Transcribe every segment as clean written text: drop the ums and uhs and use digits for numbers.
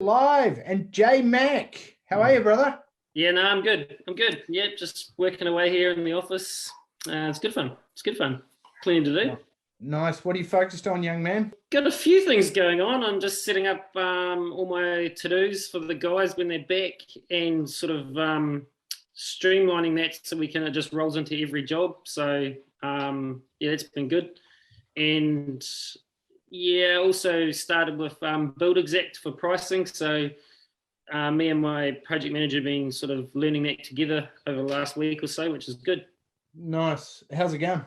live. And J Mac, how are you, brother? Yeah, no, I'm good. Yeah, just working away here in the office. It's good fun. Plenty to do. Nice. What are you focused on, young man? Got a few things going on. I'm just setting up all my to-dos for the guys when they're back and sort of streamlining that so it just rolls into every job. So, yeah, it's been good. And yeah, also started with Build Exact for pricing. So me and my project manager been sort of learning that together over the last week or so, which is good. Nice. How's it going?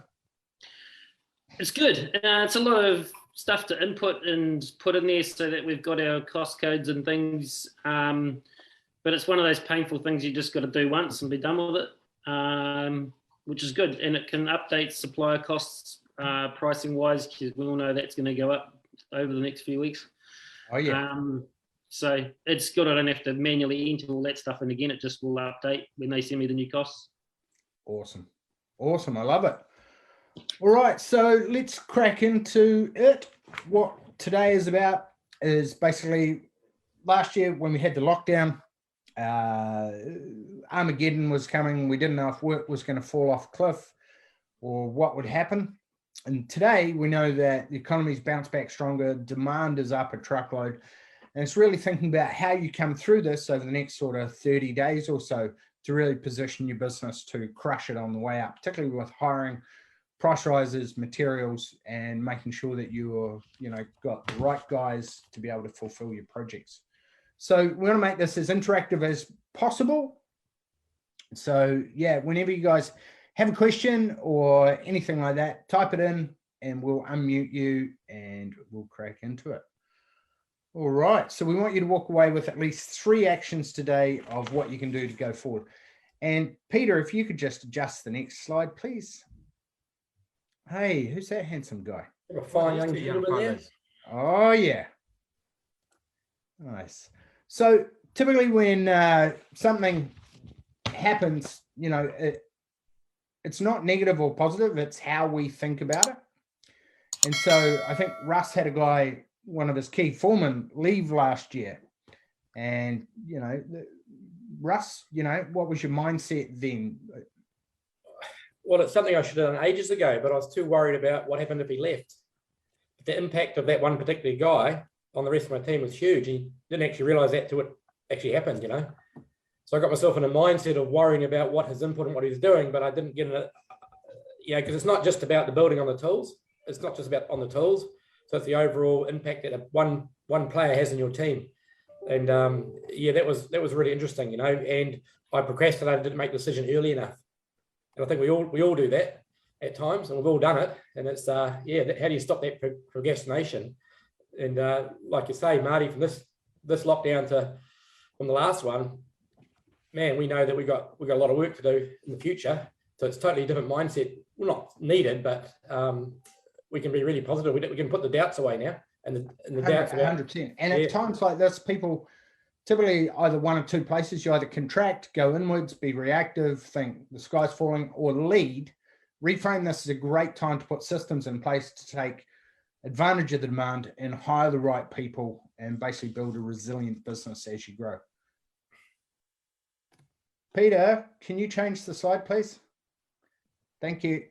It's good. It's a lot of stuff to input and put in there so that we've got our cost codes and things. But it's one of those painful things you just got to do once and be done with it, which is good. And it can update supplier costs pricing wise, because we all know that's going to go up over the next few weeks. Oh, yeah. So it's good. I don't have to manually enter all that stuff in again. It just will update when they send me the new costs. Awesome. I love it. All right, so let's crack into it. What today is about is basically last year when we had the lockdown, Armageddon was coming. We didn't know if work was going to fall off a cliff or what would happen. And today we know that the economy's bounced back stronger, demand is up a truckload. And it's really thinking about how you come through this over the next sort of 30 days or so to really position your business to crush it on the way up, particularly with hiring, price rises, materials, and making sure that you're, got the right guys to be able to fulfill your projects. So we want to make this as interactive as possible. So yeah, whenever you guys have a question or anything like that, type it in and we'll unmute you and we'll crack into it. All right, so we want you to walk away with at least 3 actions today of what you can do to go forward. And Peter, if you could just adjust the next slide, please. Hey, who's that handsome guy? A fine young gentleman there. Oh, yeah. Nice. So typically when something happens, it's not negative or positive, it's how we think about it. And so I think Russ had a guy, one of his key foremen, leave last year. And, Russ, what was your mindset then? Well, it's something I should have done ages ago, but I was too worried about what happened if he left. The impact of that one particular guy on the rest of my team was huge. He didn't actually realize that till it actually happened, So I got myself in a mindset of worrying about what his input and what he was doing, but I didn't get in it, because it's not just about the building on the tools. It's not just about on the tools. So it's the overall impact that one player has in your team. And yeah, that was really interesting, and I procrastinated, didn't make the decision early enough. And I think we all do that at times, and we've all done it. And it's how do you stop that procrastination? And like you say, Marty, from this lockdown from the last one, man, we know that we got a lot of work to do in the future. So it's totally different mindset. Well, not needed, but we can be really positive. We can put the doubts away now, and the doubts. 100%. And at times like this, people typically either one or two places. You either contract, go inwards, be reactive, think the sky's falling, or lead. Reframe this as a great time to put systems in place to take advantage of the demand and hire the right people and basically build a resilient business as you grow. Peter, can you change the slide, please? Thank you.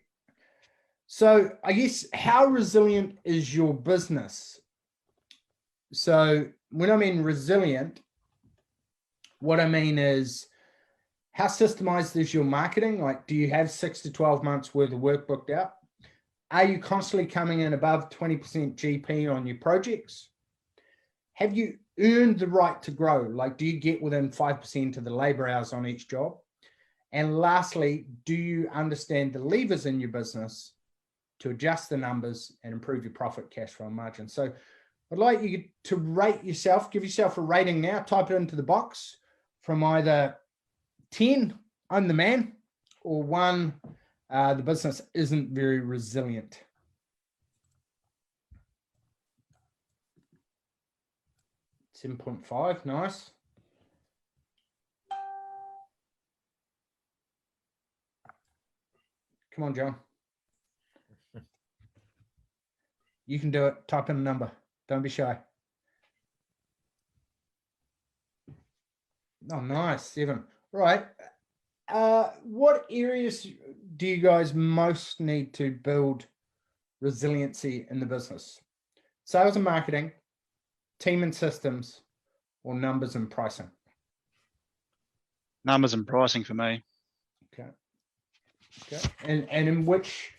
So I guess, how resilient is your business? So when I mean resilient, what I mean is, how systemized is your marketing? Like, do you have 6 to 12 months worth of work booked out? Are you constantly coming in above 20% GP on your projects? Have you earned the right to grow? Like, do you get within 5% of the labor hours on each job? And lastly, do you understand the levers in your business to adjust the numbers and improve your profit, cash flow, and margin? So I'd like you to rate yourself, give yourself a rating now, type it into the box from either 10, I'm the man, or 1, the business isn't very resilient. $7.5, nice. Come on, John. You can do it. Type in a number. Don't be shy. Oh, nice, 7. Right. What areas do you guys most need to build resiliency in the business? Sales and marketing, team and systems, or numbers and pricing? Numbers and pricing for me. Okay. And in which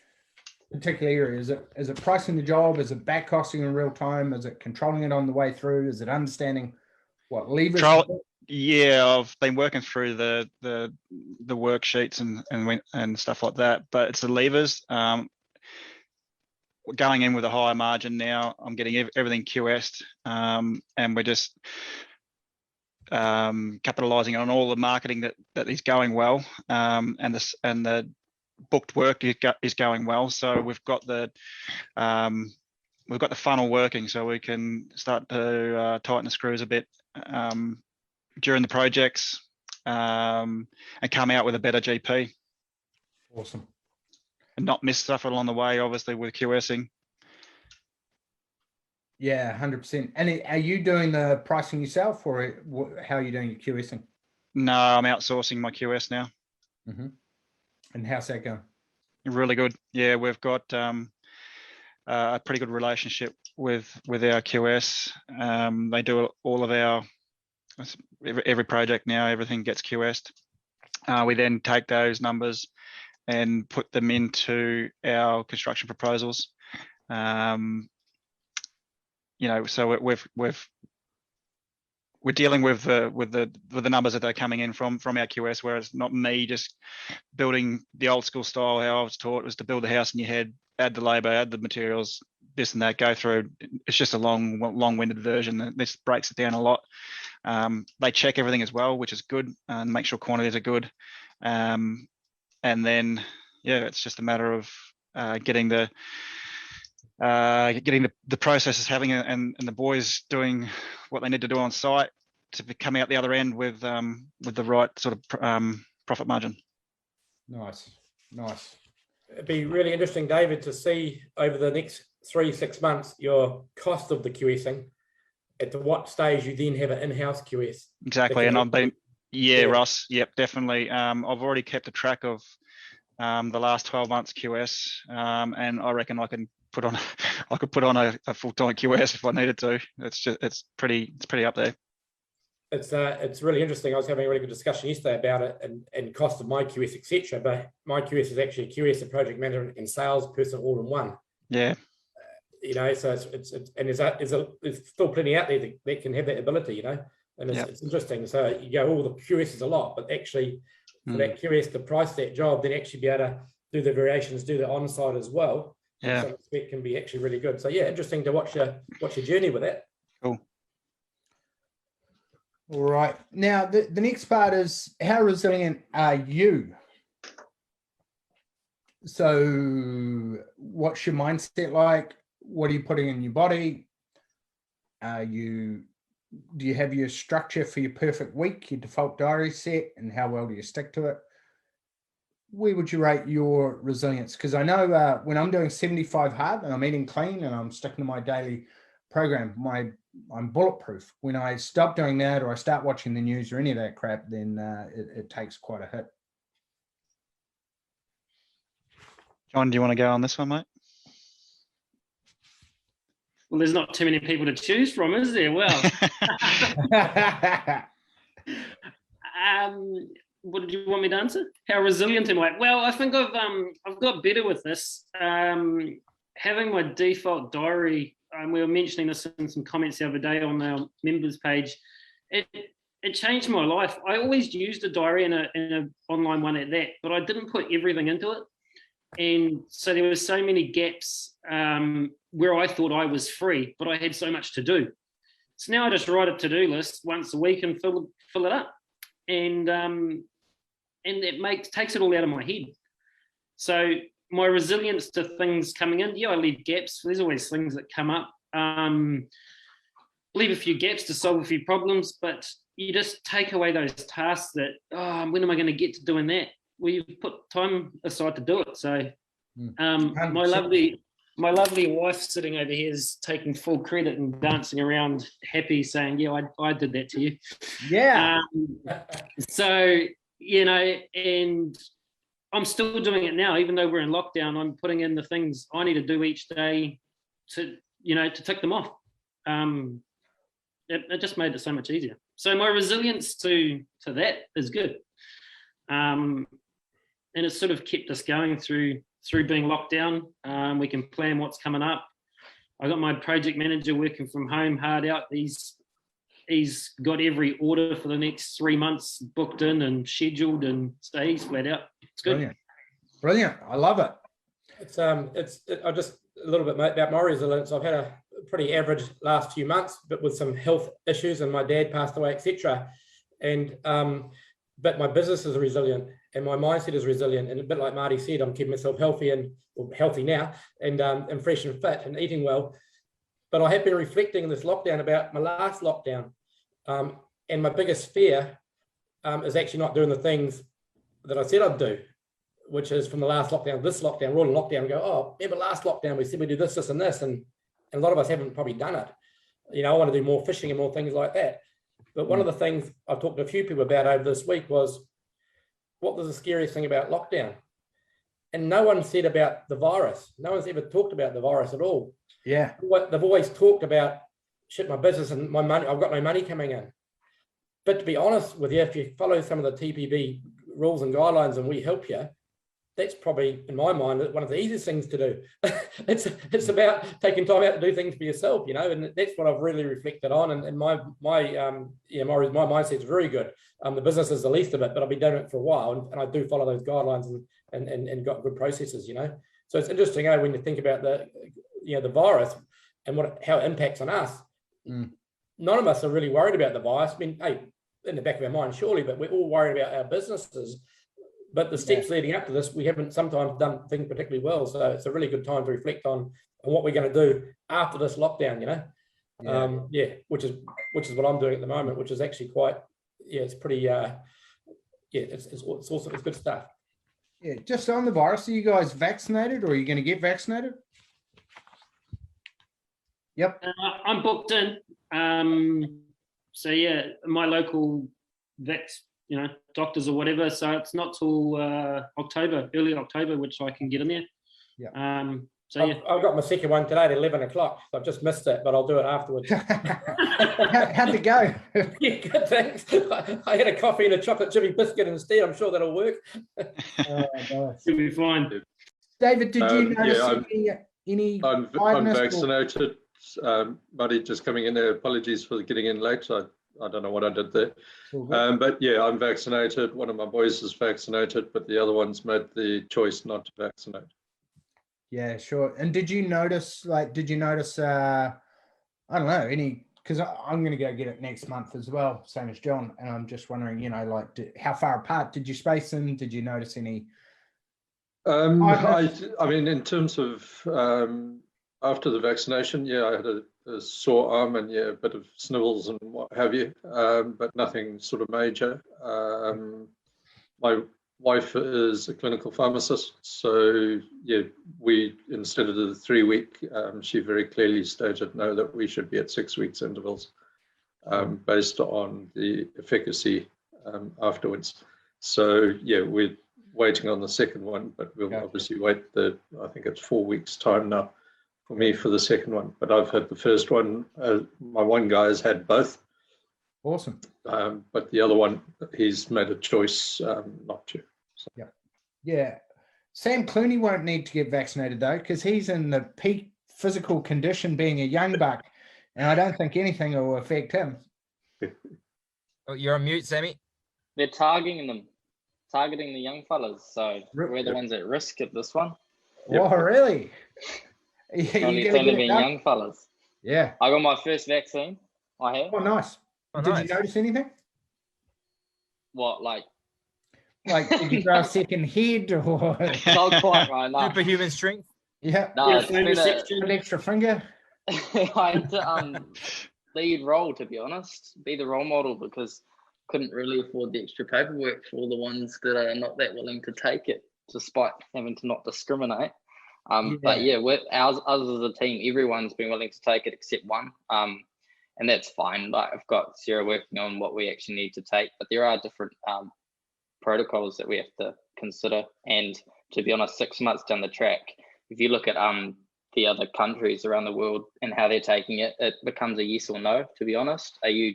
particular area? Is it pricing the job? Is it back costing in real time? Is it controlling it on the way through? Is it understanding what levers? Yeah, I've been working through the worksheets and stuff like that, but it's the levers. Going in with a higher margin now, I'm getting everything QS'd, and we're just capitalizing on all the marketing that is going well, and the booked work is going well. So we've got the funnel working, so we can start to tighten the screws a bit during the projects, and come out with a better GP. Awesome. And not miss stuff along the way, obviously, with QSing. Yeah, 100%. And are you doing the pricing yourself, or how are you doing your QSing? No, I'm outsourcing my QS now. Mm-hmm. And how's that going? Really good. Yeah, we've got a pretty good relationship with our QS. They do all of our every project now. Everything gets QS'd. We then take those numbers and put them into our construction proposals. So we're dealing with the numbers that are coming in from our QS, where it's not me just building the old school style. How I was taught was to build the house in your head, add the labor, add the materials, this and that, go through. It's just a long-winded version. This breaks it down a lot. They check everything as well, which is good, and make sure quantities are good. And then, it's just a matter of getting the processes having and the boys doing what they need to do on site to come out the other end with the right sort of profit margin. Nice. It'd be really interesting, David, to see over the next 3-6 months your cost of the QSing, at what stage you then have an in-house QS. Exactly, and I've been Ross. Yep, definitely. I've already kept a track of the last 12 months QS, and I reckon I could put on a full-time QS if I needed to. It's pretty up there. It's really interesting. I was having a really good discussion yesterday about it and cost of my QS, etc. But my QS is actually a QS, a project management and sales person all in one. Yeah. So there's still plenty out there that can have that ability, and it's interesting. So you go, the QS is a lot, but actually for that QS to price that job, then actually be able to do the variations, do the on-site as well. Yeah. So it can be actually really good. So interesting to watch your journey with that. Cool. All right. Now the next part is, how resilient are you? So what's your mindset like? What are you putting in your body? Do you have your structure for your perfect week, your default diary set, and how well do you stick to it? Where would you rate your resilience? Because I know when I'm doing 75 hard and I'm eating clean and I'm sticking to my daily program, I'm bulletproof. When I stop doing that, or I start watching the news or any of that crap, then it takes quite a hit. John, do you want to go on this one, mate? Well, there's not too many people to choose from, is there? Well, what did you want me to answer? How resilient am I? Well, I think I've got better with this. Having my default diary, we were mentioning this in some comments the other day on our members page. It changed my life. I always used a diary in an online one at that, but I didn't put everything into it. And so there were so many gaps where I thought I was free, but I had so much to do. So now I just write a to-do list once a week and fill it up. And it takes it all out of my head. So my resilience to things coming in, I leave gaps. There's always things that come up. Leave a few gaps to solve a few problems, but you just take away those tasks that, when am I going to get to doing that? Well, you've put time aside to do it. So my my lovely wife sitting over here is taking full credit and dancing around happy, saying, yeah, I did that to you. Yeah. So, you know, and I'm still doing it now, even though we're in lockdown. I'm putting in the things I need to do each day to, you know, to tick them off. It just made it so much easier. So my resilience to that is good. And it's sort of kept us going through being locked down. We can plan what's coming up. I got my project manager working from home hard out. He's got every order for the next 3 months booked in and scheduled, and so he's flat out. It's good. Brilliant. I love it. I just a little bit about my resilience. I've had a pretty average last few months, but with some health issues, and my dad passed away, etc. And but my business is resilient, and my mindset is resilient. And a bit like Marty said, I'm keeping myself healthy healthy now, and fresh and fit, and eating well. But I have been reflecting in this lockdown about my last lockdown, and my biggest fear is actually not doing the things that I said I'd do, which is from the last lockdown, this lockdown, we're all in lockdown, and go, oh, remember last lockdown, we said we do this, this, and this, and a lot of us haven't probably done it. You know, I want to do more fishing and more things like that. But one of the things I've talked to a few people about over this week was, what was the scariest thing about lockdown? And no one said about the virus. No one's ever talked about the virus at all. Yeah. They've always talked about, shit, my business and my money, I've got no money coming in. But to be honest with you, if you follow some of the TPB rules and guidelines and we help you, that's probably, in my mind, one of the easiest things to do. it's about taking time out to do things for yourself, you know, and that's what I've really reflected on. And my mindset's very good. The business is the least of it, but I've been doing it for a while, and I do follow those guidelines and got good processes, you know. So it's interesting, when you think about the virus and how it impacts on us. None of us are really worried about the virus. I mean, hey, in the back of our mind, surely, but we're all worried about our businesses. But the steps leading up to this, we haven't sometimes done things particularly well. So it's a really good time to reflect on what we're going to do after this lockdown, you know. Which is what I'm doing at the moment, which is actually quite, it's pretty, it's also, it's good stuff. Yeah, just on the virus, are you guys vaccinated, or are you going to get vaccinated? Yep. I'm booked in. So yeah, my local doctors or whatever. So it's not till early October, which I can get in there. Yeah. I've got my second one today at 11 o'clock. So I've just missed it, but I'll do it afterwards. How'd it go? Yeah, good, thanks. I had a coffee and a chocolate chip biscuit instead. I'm sure that'll work. It'll be fine. David, did you notice any I'm vaccinated. Buddy, just coming in there. Apologies for getting in late. I don't know what I did there. But yeah, I'm vaccinated. One of my boys is vaccinated, but the other one's made the choice not to vaccinate. Yeah, sure. And did you notice, I don't know, because I'm going to go get it next month as well, same as John. And I'm just wondering, how far apart did you space them? Did you notice any? I mean, in terms of after the vaccination, I had a sore arm and a bit of snivels and what have you, but nothing sort of major. My wife is a clinical pharmacist, so we, instead of the 3 week, she very clearly stated no, that we should be at 6 weeks intervals, based on the efficacy afterwards. So we're waiting on the second one, but we'll obviously wait I think it's 4 weeks time now for me for the second one. But I've had the first one. My one guy has had both. Awesome. But the other one, he's made a choice not to. So. Yeah. Sam Clooney won't need to get vaccinated though, because he's in the peak physical condition, being a young buck, and I don't think anything will affect him. Oh, you're on mute, Sammy. They're targeting the young fellas, so we're the ones at risk at this one. Oh, really? Only being young fellas. Yeah. I got my first vaccine. I have. Oh, nice. Did you notice anything? What, like did you grow a second head or? Not quite right now. Superhuman strength? Yeah. No, it's been an extra finger. I had to lead role, to be honest, be the role model, because couldn't really afford the extra paperwork for all the ones that are not that willing to take it, despite having to not discriminate. But yeah, with ours as a team, everyone's been willing to take it except one. And that's fine. Like I've got Sarah working on what we actually need to take, but there are different protocols that we have to consider. And to be honest, 6 months down the track, if you look at the other countries around the world and how they're taking it, it becomes a yes or no, to be honest. Are you,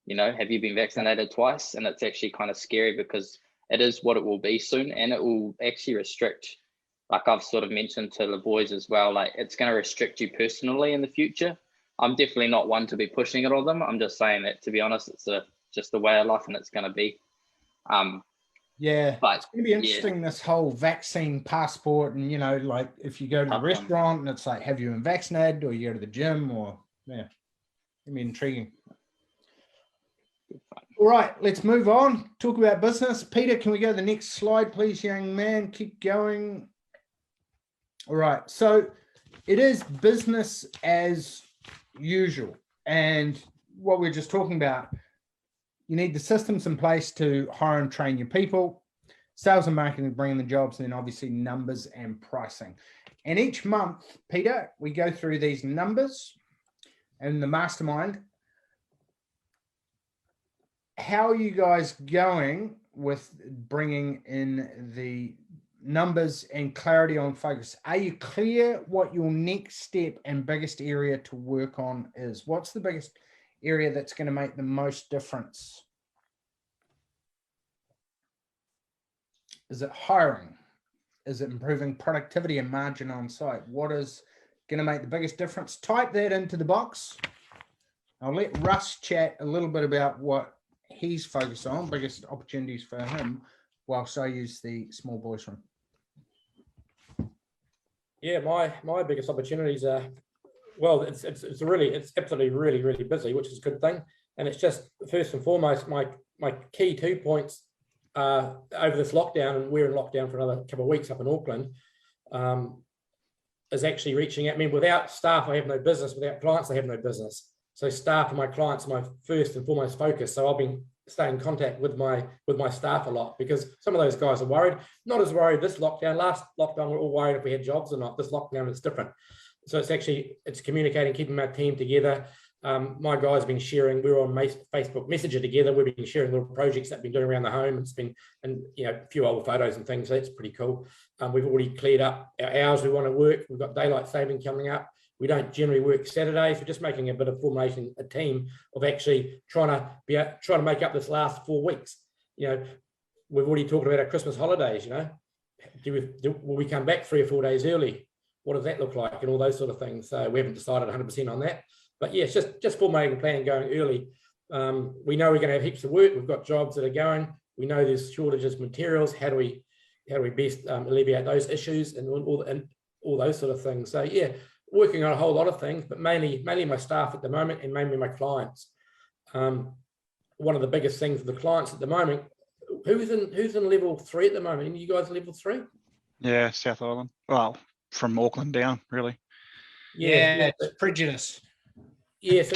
have you been vaccinated twice? And it's actually kind of scary because it is what it will be soon, and it will actually restrict, like I've sort of mentioned to the boys as well, like it's going to restrict you personally in the future. I'm definitely not one to be pushing it on them. I'm just saying that, to be honest, it's just the way of life, and it's going to be. Yeah, but it's going to be interesting, this whole vaccine passport. And, like if you go to a restaurant and it's like, have you been vaccinated, or you go to the gym, or, it'll be intriguing. All right, let's move on. Talk about business. Peter, can we go to the next slide, please, young man? Keep going. All right, so it is business as usual. And what we're just talking about, you need the systems in place to hire and train your people, sales and marketing, bringing the jobs, and then obviously numbers and pricing. And each month, Peter, we go through these numbers and the mastermind. How are you guys going with bringing in the numbers and clarity on focus? Are you clear what your next step and biggest area to work on is? What's the biggest area that's going to make the most difference? Is it hiring? Is it improving productivity and margin on site? What is going to make the biggest difference? Type that into the box. I'll let Russ chat a little bit about what he's focused on, biggest opportunities for him, whilst I use the small voice room. Yeah, my biggest opportunities are, well, it's absolutely really busy, which is a good thing. And it's just, first and foremost, my key 2 points over this lockdown, and we're in lockdown for another couple of weeks up in Auckland, is actually reaching out. I mean, without staff, I have no business. Without clients, I have no business. So staff and my clients are my first and foremost focus. So I've been staying in contact with my staff a lot, because some of those guys are worried. Not as worried this lockdown. Last lockdown, we we're all worried if we had jobs or not. This lockdown, it's different. So it's communicating, keeping my team together. My guys have been sharing. We're on Facebook Messenger together. We've been sharing little projects that we've been doing around the home. It's been, and a few old photos and things. So that's pretty cool. We've already cleared up our hours we want to work. We've got daylight saving coming up. We don't generally work Saturdays. We're just making a bit of formation, a team of actually trying to make up this last 4 weeks. We've already talked about our Christmas holidays. Will we come back 3 or 4 days early? What does that look like? And all those sort of things. So we haven't decided 100% on that. But yeah, it's just formulating a plan, going early. We know we're going to have heaps of work. We've got jobs that are going. We know there's shortages of materials. How do we best alleviate those issues and all those sort of things? So yeah, working on a whole lot of things, but mainly my staff at the moment, and mainly my clients. One of the biggest things for the clients at the moment, who's in level 3 at the moment? Any of you guys level 3? Yeah, South Island. Well, from Auckland down, really. Yeah, it's prejudice. Yeah, so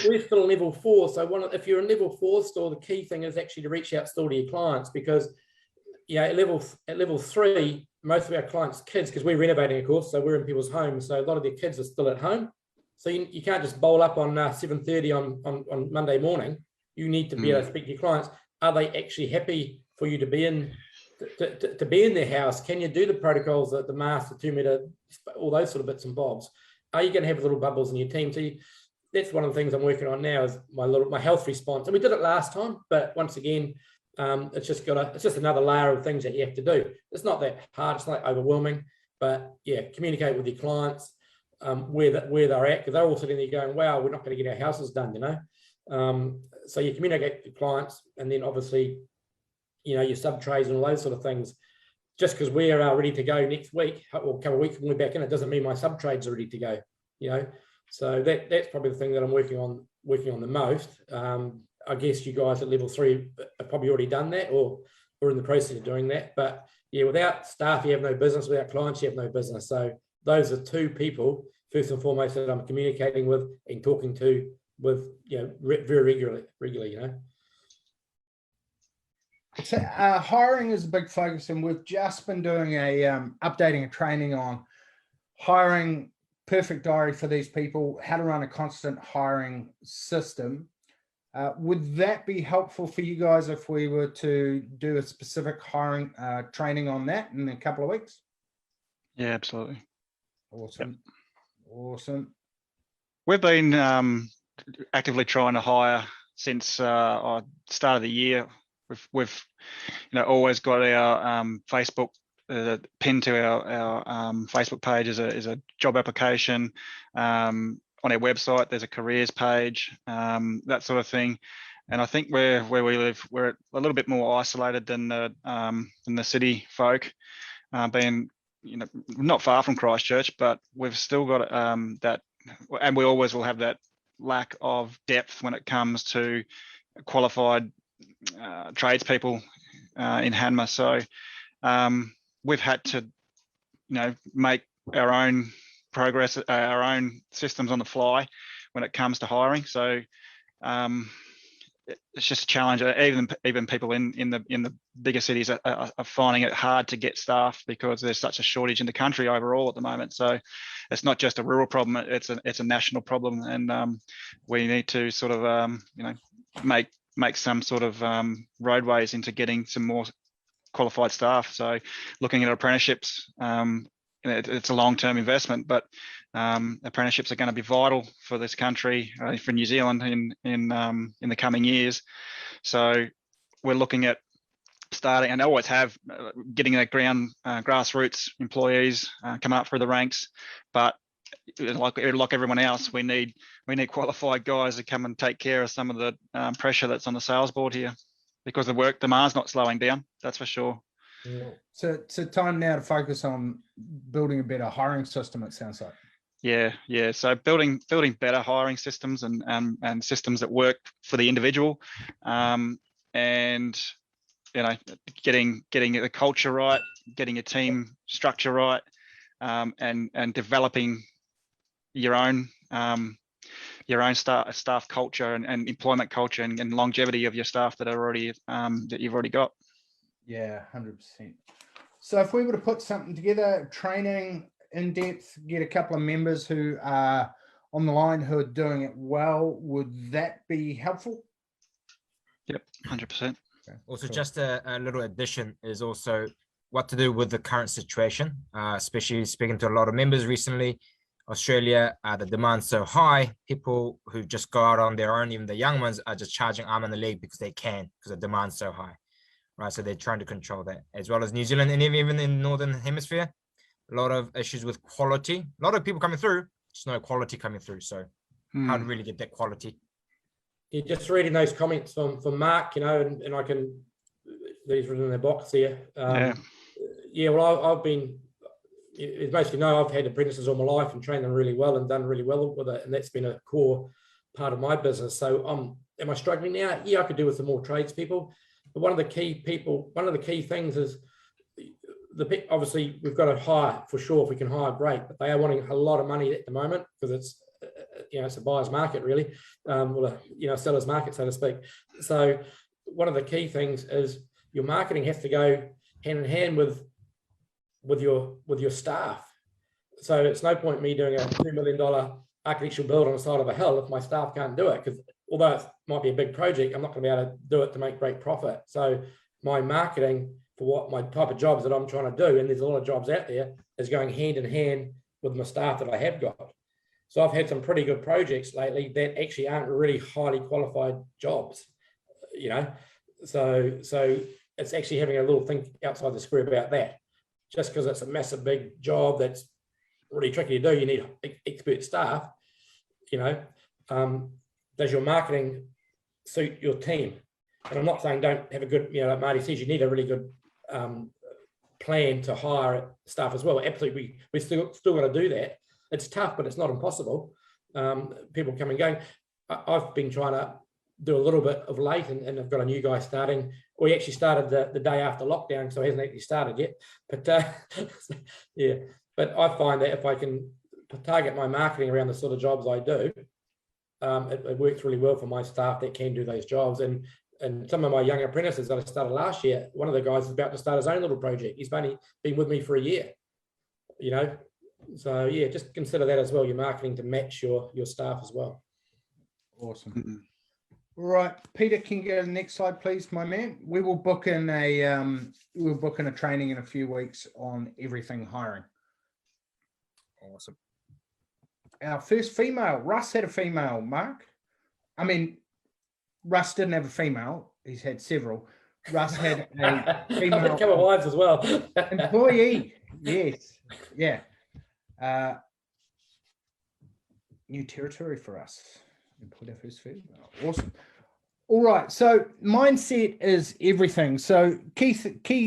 we're still in level 4. So if you're in level 4 store, the key thing is actually to reach out still to your clients, because at level 3, most of our clients' kids, because we're renovating, of course, so we're in people's homes, so a lot of their kids are still at home. So you can't just bowl up on 7:30 on Monday morning. You need to be able to speak to your clients. Are they actually happy for you to be in to be in their house? Can you do the protocols, the mask, the 2 meter, all those sort of bits and bobs? Are you going to have little bubbles in your team? So that's one of the things I'm working on now, is my health response. And we did it last time, but once again, it's just another layer of things that you have to do. It's not that hard. It's not overwhelming, but yeah, communicate with your clients where they're at, because they're all sitting there going, "Wow, we're not going to get our houses done," So you communicate with your clients, and then obviously, your sub trades and all those sort of things. Just because we are ready to go next week or a couple of weeks when we're back in, it doesn't mean my sub trades are ready to go. So that's probably the thing that I'm working on the most. I guess you guys at level 3 have probably already done that, or in the process of doing that. But yeah, without staff, you have no business. Without clients, you have no business. So those are 2 people, first and foremost, that I'm communicating with and talking to very regularly. So hiring is a big focus, and we've just been doing a updating a training on hiring, perfect diary for these people, how to run a constant hiring system. Would that be helpful for you guys if we were to do a specific hiring training on that in a couple of weeks? Yeah, absolutely. Awesome. Yep. Awesome. We've been actively trying to hire since our start of the year. We've always got our Facebook pinned to our Facebook page is a job application. On our website, there's a careers page, that sort of thing. And I think where we live, we're a little bit more isolated than the city folk, being not far from Christchurch, but we've still got that, and we always will have that lack of depth when it comes to qualified tradespeople in Hanma. So we've had to, make our own progress, our own systems on the fly when it comes to hiring. So it's just a challenge. Even people in the bigger cities are finding it hard to get staff because there's such a shortage in the country overall at the moment. So it's not just a rural problem; it's a national problem, and we need to sort of make some sort of roadways into getting some more qualified staff. So looking at apprenticeships, it's a long-term investment, but apprenticeships are going to be vital for this country, for New Zealand in the coming years. So we're looking at starting, and always have, getting that grassroots employees coming up through the ranks. But like everyone else, we need qualified guys to come and take care of some of the pressure that's on the sales board here, because the work demand's not slowing down. That's for sure. So time now to focus on building a better hiring system, it sounds like. Yeah. So building better hiring systems and systems that work for the individual, and getting the culture right, getting a team structure right, and developing your own staff culture and employment culture and longevity of your staff that you've already got. Yeah, 100%. So if we were to put something together, training in depth, get a couple of members who are on the line who are doing it well, would that be helpful? Yep, 100%. Okay. Also, cool. Just a little addition is also what to do with the current situation, especially speaking to a lot of members recently. Australia, the demand's so high, people who just go out on their own, even the young ones, are just charging arm and a leg because they can, because the demand's so high. Right, so they're trying to control that, as well as New Zealand and even in Northern Hemisphere, a lot of issues with quality. A lot of people coming through, just no quality coming through. So how to really get that quality? Yeah, just reading those comments from Mark, and I can, these were in the box here. Well, I've been, as most of you know, I've had apprentices all my life and trained them really well and done really well with it, and that's been a core part of my business. So am I struggling now? Yeah, I could do with some more tradespeople. But one of the key things is obviously we've got to hire for sure. If we can hire, great. But they are wanting a lot of money at the moment because it's it's a buyer's market really, a seller's market, so to speak. So one of the key things is your marketing has to go hand in hand with your staff. So it's no point me doing a $2 million architectural build on the side of a hill if my staff can't do it, because although it might be a big project, I'm not going to be able to do it to make great profit. So my marketing for what my type of jobs that I'm trying to do, and there's a lot of jobs out there, is going hand in hand with my staff that I have got. So I've had some pretty good projects lately that actually aren't really highly qualified jobs, So it's actually having a little think outside the square about that. Just because it's a massive big job that's really tricky to do, you need expert staff, does your marketing suit your team? And I'm not saying don't have a good, like Marty says, you need a really good plan to hire staff as well. Absolutely, we still got to do that. It's tough, but it's not impossible. People come and go. I've been trying to do a little bit of late, and I've got a new guy starting. We actually started the day after lockdown, so he hasn't actually started yet. But yeah, but I find that if I can target my marketing around the sort of jobs I do, it works really well for my staff that can do those jobs. And And some of my young apprentices that I started last year, one of the guys is about to start his own little project. He's only been with me for a year, you know. So yeah, just consider that as well, your marketing to match your staff as well. Awesome. Right, Peter, can you go to the next slide, please, my man? We will book in a training in a few weeks on everything hiring. Awesome. Our first female, Russ had a female, Mark. I mean, Russ didn't have a female. He's had several. Russ had a female. I've had a couple of wives as well. Employee, yes, yeah. New territory for us. Put our first female. Awesome. All right. So mindset is everything. So key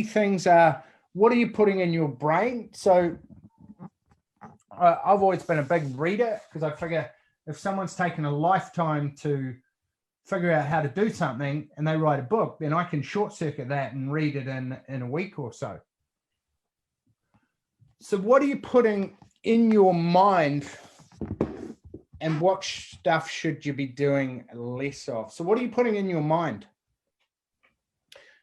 things are, what are you putting in your brain? So I've always been a big reader, because I figure if someone's taken a lifetime to figure out how to do something and they write a book, then I can short circuit that and read it in a week or so. So what are you putting in your mind, and what stuff should you be doing less of? So what are you putting in your mind?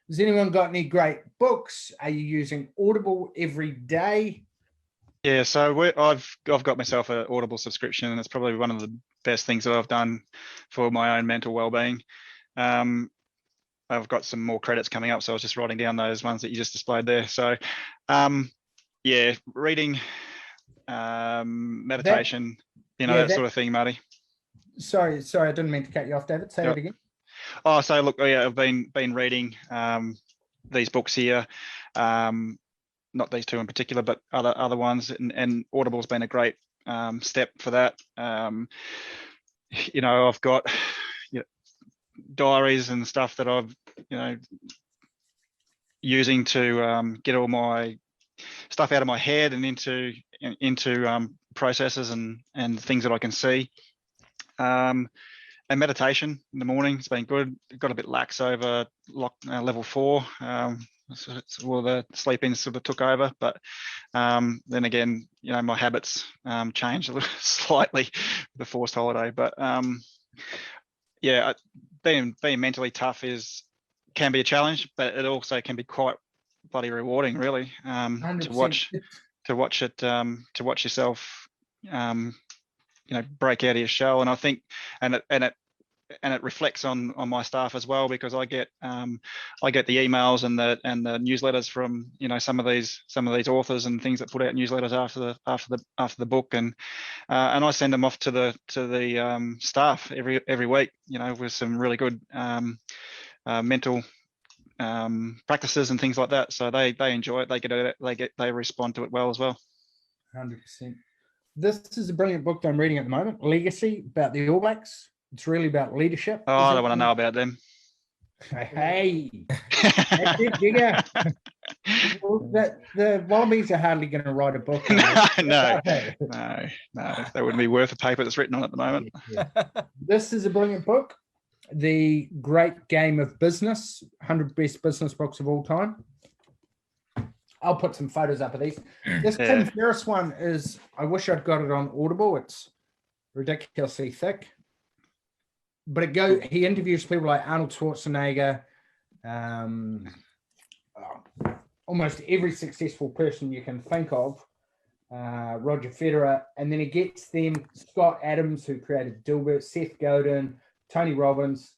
Has anyone got any great books? Are you using Audible every day? Yeah, so I've got myself an Audible subscription, and it's probably one of the best things that I've done for my own mental well-being. I've got some more credits coming up, so I was just writing down those ones that you just displayed there. So yeah, reading, meditation, that sort of thing, Marty. Sorry, I didn't mean to cut you off, David. Say that again. Oh, so look, yeah, I've been reading these books here, not these two in particular, but other ones, and Audible's been a great step for that. I've got diaries and stuff that I've using to get all my stuff out of my head and into processes and things that I can see. And meditation in the morning has been good. Got a bit lax over level 4. So the sleep-ins sort of took over, but then again, my habits changed a little slightly with the forced holiday. But yeah, being mentally tough can be a challenge, but it also can be quite bloody rewarding, really, to watch yourself break out of your shell. And I think and it reflects on my staff as well, because I get the emails and the newsletters from some of these authors and things that put out newsletters after the book, and I send them off to the staff every week, with some really good mental practices and things like that. So they enjoy it. They respond to it well as well. 100%. This is a brilliant book that I'm reading at the moment, Legacy, about the All Blacks. It's really about leadership. Oh, I don't want to know about them. Hey, that's it, digger. The Wallabies are hardly going to write a book. No, that wouldn't be worth the paper that's written on at the moment. Yeah. This is a brilliant book, The Great Game of Business, 100 Best Business Books of All Time. I'll put some photos up of these. This Tim Ferriss one is, I wish I'd got it on Audible. It's ridiculously thick. But he interviews people like Arnold Schwarzenegger, almost every successful person you can think of, Roger Federer, and then he gets them, Scott Adams, who created Dilbert, Seth Godin, Tony Robbins,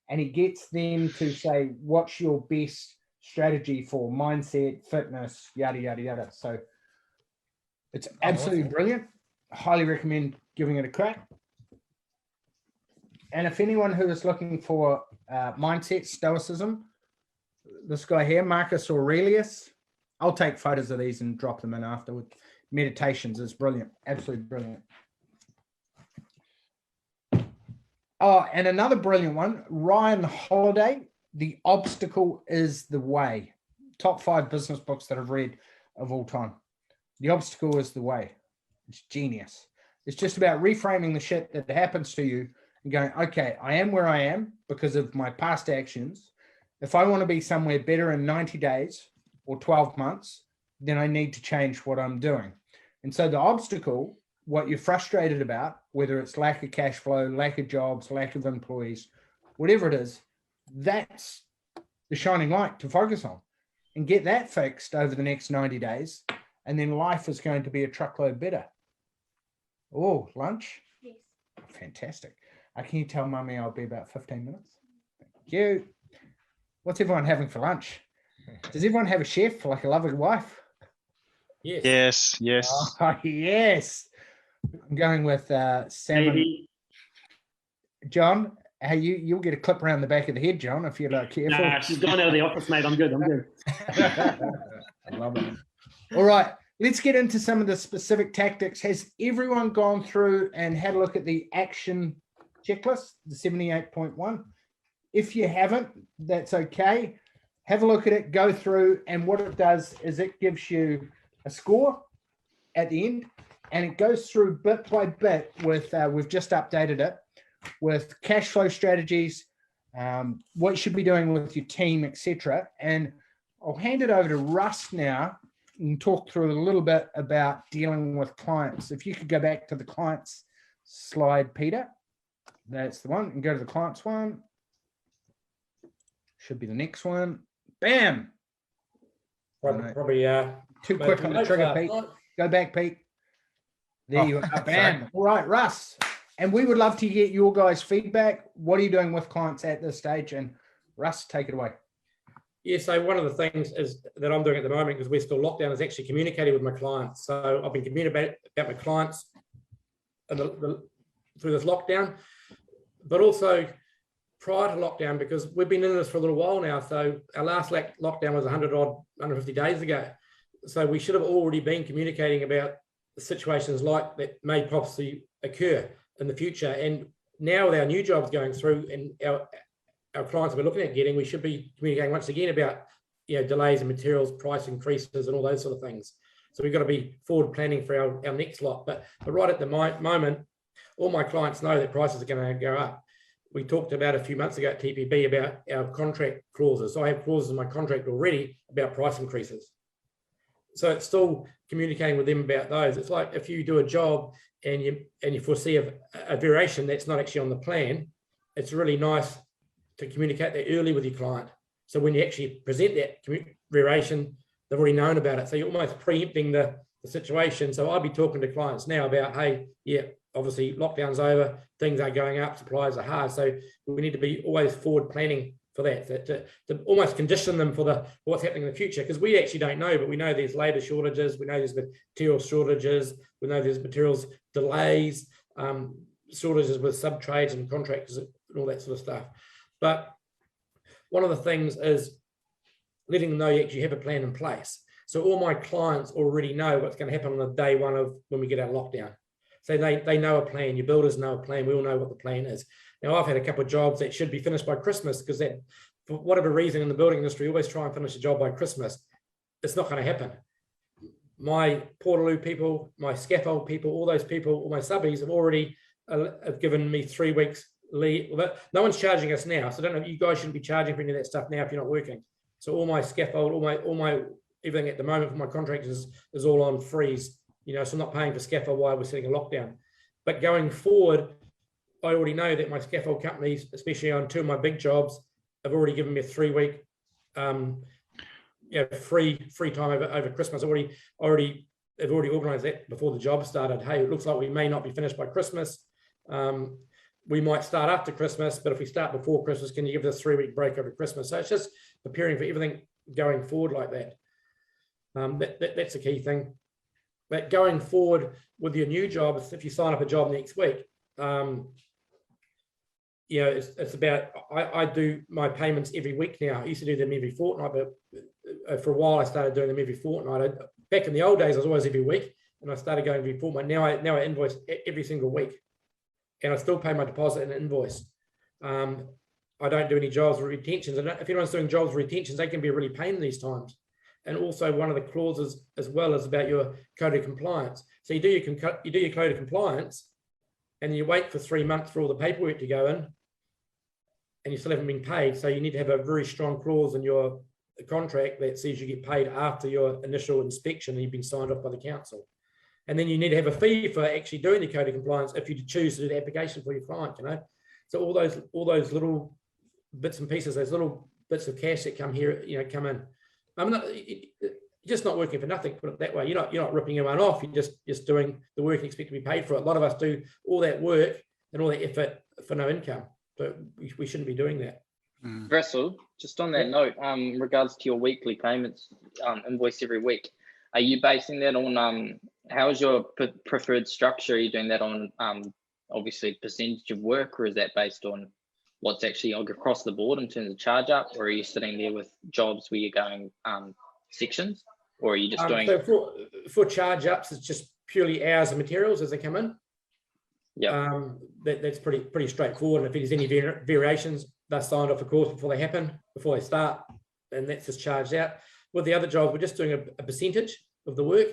and he gets them to say, what's your best strategy for mindset, fitness, yada, yada, yada. So it's absolutely brilliant. Highly recommend giving it a crack. And if anyone who is looking for mindset, stoicism, this guy here, Marcus Aurelius, I'll take photos of these and drop them in afterward. Meditations is brilliant, absolutely brilliant. Oh, and another brilliant one, Ryan Holiday, The Obstacle is the Way. Top 5 business books that I've read of all time. The Obstacle is the Way. It's genius. It's just about reframing the shit that happens to you and going, okay, I am where I am because of my past actions. If I want to be somewhere better in 90 days or 12 months, then I need to change what I'm doing. And so the obstacle, what you're frustrated about, whether it's lack of cash flow, lack of jobs, lack of employees, whatever it is, that's the shining light to focus on, and get that fixed over the next 90 days. And then life is going to be a truckload better. Oh, lunch? Yes. Fantastic. Can you tell Mummy I'll be about 15 minutes? Thank you. What's everyone having for lunch? Does everyone have a chef, like a lovely wife? Yes. Yes. Oh, yes. I'm going with salmon. Maybe. John, you'll get a clip around the back of the head, John, if you're not careful. Nah, she's gone out of the office, mate. I'm good. I love it. All right, let's get into some of the specific tactics. Has everyone gone through and had a look at the action checklist, the 78.1? If you haven't, that's okay. Have a look at it, go through, and what it does is it gives you a score at the end, and it goes through bit by bit with, we've just updated it, with cash flow strategies, what you should be doing with your team, etc. And I'll hand it over to Russ now and talk through a little bit about dealing with clients. If you could go back to the clients slide, Peter, that's the one, and go to the clients one. Should be the next one. Bam. Probably Too quick on the trigger, Pete. Go back, Pete. There you are. Bam. All right, Russ. And we would love to get your guys' feedback. What are you doing with clients at this stage? And Russ, take it away. Yeah, so one of the things is that I'm doing at the moment, because we're still locked down, is actually communicating with my clients. So I've been communicating about my clients through this lockdown, but also prior to lockdown, because we've been in this for a little while now. So our last lockdown was 150 days ago. So we should have already been communicating about the situations like that may possibly occur in the future. And now with our new jobs going through and our clients we're looking at getting, we should be communicating once again about delays in materials, price increases, and all those sort of things. So we've got to be forward planning for our next lot. But right at the moment, all my clients know that prices are going to go up. We talked about a few months ago at TPB about our contract clauses. So I have clauses in my contract already about price increases. So it's still communicating with them about those. It's like if you do a job and you foresee a variation that's not actually on the plan, it's really nice to communicate that early with your client. So when you actually present that variation, they've already known about it. So you're almost preempting the situation. So I'll be talking to clients now about, hey, yeah, obviously lockdown's over, things are going up, supplies are hard. So we need to be always forward planning for that, to almost condition them for what's happening in the future, because we actually don't know, but we know there's labour shortages, we know there's material shortages, we know there's materials delays, shortages with sub-trades and contractors and all that sort of stuff. But one of the things is letting them know you actually have a plan in place. So all my clients already know what's going to happen on the day one of when we get out of lockdown. So they know a plan, your builders know a plan, we all know what the plan is. Now, I've had a couple of jobs that should be finished by Christmas, because that, for whatever reason in the building industry, always try and finish a job by Christmas. It's not going to happen. My Portaloo people, my scaffold people, all those people, all my subbies have already have given me 3 weeks leave. No one's charging us now, so I don't know, you guys shouldn't be charging for any of that stuff now if you're not working. So all my scaffold, all my everything at the moment for my contractors is all on freeze. So I'm not paying for scaffold while we're sitting in lockdown. But going forward, I already know that my scaffold companies, especially on 2 of my big jobs, have already given me a 3-week free time over Christmas. They've already organised that before the job started. Hey, it looks like we may not be finished by Christmas. We might start after Christmas, but if we start before Christmas, can you give us a 3-week break over Christmas? So it's just preparing for everything going forward like that. That's a key thing. But going forward with your new job, if you sign up a job next week, it's about, I do my payments every week now. I used to do them every fortnight, but for a while I started doing them every fortnight. Back in the old days, I was always every week, and I started going every fortnight. Now I invoice every single week, and I still pay my deposit and invoice. I don't do any jobs with retentions. If anyone's doing jobs with retentions, they can be a really pain in these times. And also one of the clauses as well is about your code of compliance. So you do your code of compliance, and you wait for 3 months for all the paperwork to go in, and you still haven't been paid. So you need to have a very strong clause in your contract that says you get paid after your initial inspection and you've been signed off by the council. And then you need to have a fee for actually doing the code of compliance if you choose to do the application for your client. So all those little bits and pieces, those little bits of cash that come here, come in. I'm not just not working for nothing, put it that way. You're not ripping anyone off. You're just doing the work and expect to be paid for it. A lot of us do all that work and all that effort for no income. So we shouldn't be doing that. Russell, just on that note, in regards to your weekly payments, invoice every week, are you basing that on how is your preferred structure? Are you doing that on obviously percentage of work, or is that based on what's actually across the board in terms of charge up, or are you sitting there with jobs where you're going sections, or are you just doing? So for charge ups, it's just purely hours and materials as they come in. Yeah, that's pretty straightforward. And if there's any variations, they're signed off, of course, before they happen, before they start, and that's just charged out. With the other jobs, we're just doing a percentage of the work.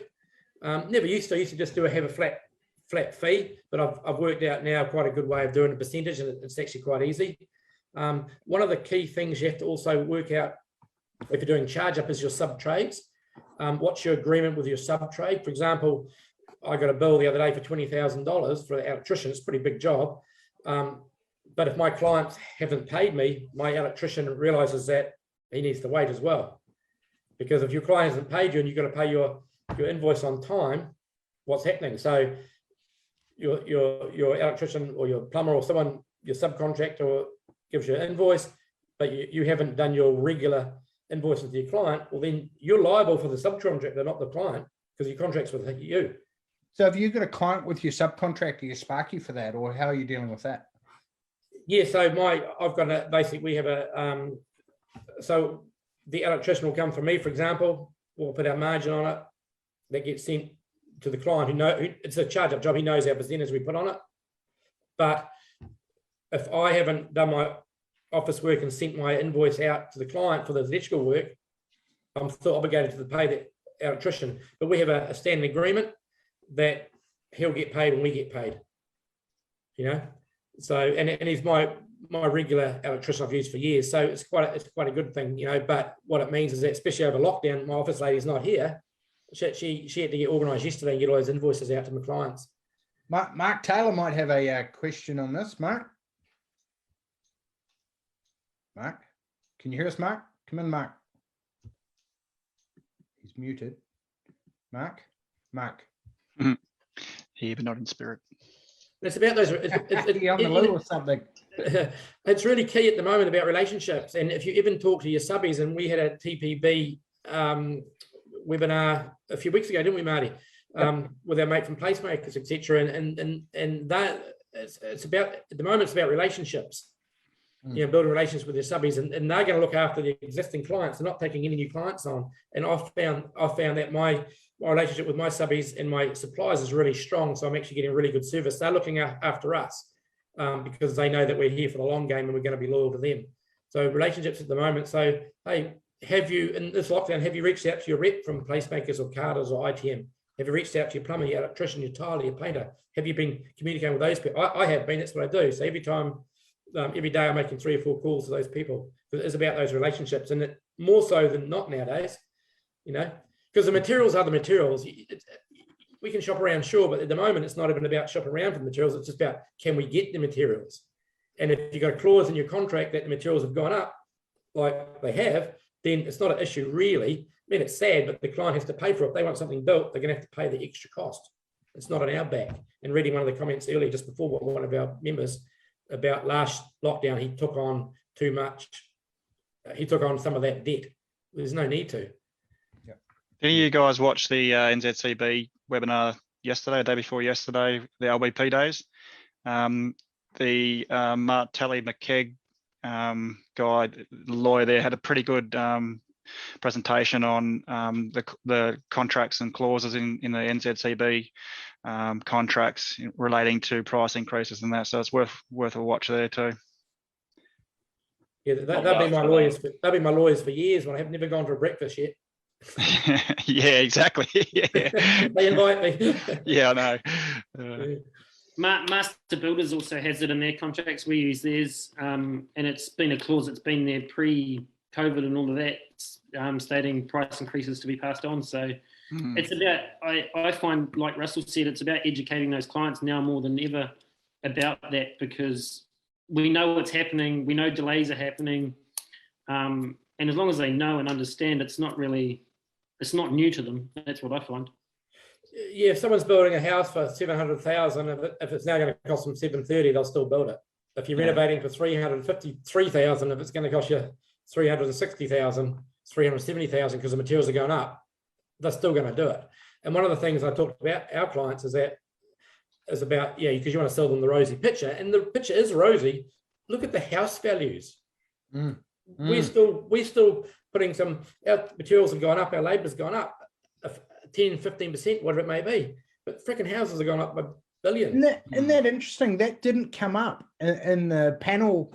Never used to. I used to just have a flat fee, but I've worked out now quite a good way of doing a percentage, and it's actually quite easy. One of the key things you have to also work out if you're doing charge up is your sub trades. What's your agreement with your sub trade? For example, I got a bill the other day for $20,000 for an electrician. It's a pretty big job. But if my clients haven't paid me, my electrician realizes that he needs to wait as well. Because if your client hasn't paid you and you've got to pay your invoice on time, what's happening? So your electrician or your plumber or someone, your subcontractor gives you an invoice, but you haven't done your regular invoicing to your client, well, then you're liable for the subcontractor, not the client, because your contract's with you. So have you got a client with your subcontractor, your Sparky, for that, or how are you dealing with that? Yeah, so I've got basically we have a so the electrician will come from me, for example. We'll put our margin on it. That gets sent to the client it's a charge up job. He knows our percentage we put on it. But if I haven't done my office work and sent my invoice out to the client for the electrical work, I'm still obligated to pay the electrician. But we have a standing agreement that he'll get paid when we get paid. So and he's my regular electrician I've used for years. So it's quite a good thing, But what it means is that, especially over lockdown, my office lady's not here. She had to get organised yesterday and get all those invoices out to my clients. Mark Taylor might have a question on this. Mark, can you hear us, Mark? Come in, Mark. He's muted. Mark. Here, but not in spirit. It's about those. On the loo or something. It's really key at the moment about relationships. And if you even talk to your subbies, and we had a TPB webinar a few weeks ago, didn't we, Marty? With our mate from Placemakers, etc. And that it's about, at the moment, it's about relationships. Building relationships with their subbies, and they're going to look after the existing clients. They're not taking any new clients on. And I found that my relationship with my subbies and my suppliers is really strong. So I'm actually getting really good service. They're looking after us because they know that we're here for the long game and we're going to be loyal to them. So relationships at the moment. So, hey, have you, in this lockdown, have you reached out to your rep from Placemakers or Carters or ITM? Have you reached out to your plumber, your electrician, your tiler, your painter? Have you been communicating with those people? I have been. That's what I do. So every day I'm making 3 or 4 calls to those people. It's about those relationships, and it, more so than not nowadays, because the materials are the materials. We can shop around, sure, but at the moment it's not even about shopping around for the materials. It's just about, can we get the materials? And if you've got a clause in your contract that the materials have gone up, like they have, then it's not an issue really. I mean, it's sad, but the client has to pay for it. If they want something built, they're going to have to pay the extra cost. It's not on our back. And reading one of the comments earlier, just before, what one of our members about last lockdown, he took on too much. He took on some of that debt. There's no need to. Did any of you guys watch the NZCB webinar yesterday, or day before yesterday, the LBP days? The Mark Tally McKegg guy, lawyer there, had a pretty good presentation on the contracts and clauses in the NZCB contracts relating to price increases and that. So it's worth a watch there too. Yeah, they've been my lawyers. They've been my lawyers for years. When I have never gone to a breakfast yet. Yeah, exactly. Yeah. They invite me. Yeah, I know. Master Builders also has it in their contracts. We use theirs, and it's been a clause that's been there pre-COVID and all of that, stating price increases to be passed on. So it's about, I find, like Russell said, it's about educating those clients now more than ever about that, because we know what's happening. We know delays are happening. And as long as they know and understand, it's not new to them. That's what I find. Yeah, if someone's building a house for 700,000, if it's now going to cost them 730, they'll still build it. If you're renovating for 353,000, if it's going to cost you 360,000, 370,000 because the materials are going up, they're still going to do it. And one of the things I talked about our clients is about, because you want to sell them the rosy picture, and the picture is rosy. Look at the house values. We're still putting our materials have gone up, our labor's gone up 10, 15%, whatever it may be, but freaking houses are going up by billions. Isn't that interesting? That didn't come up in the panel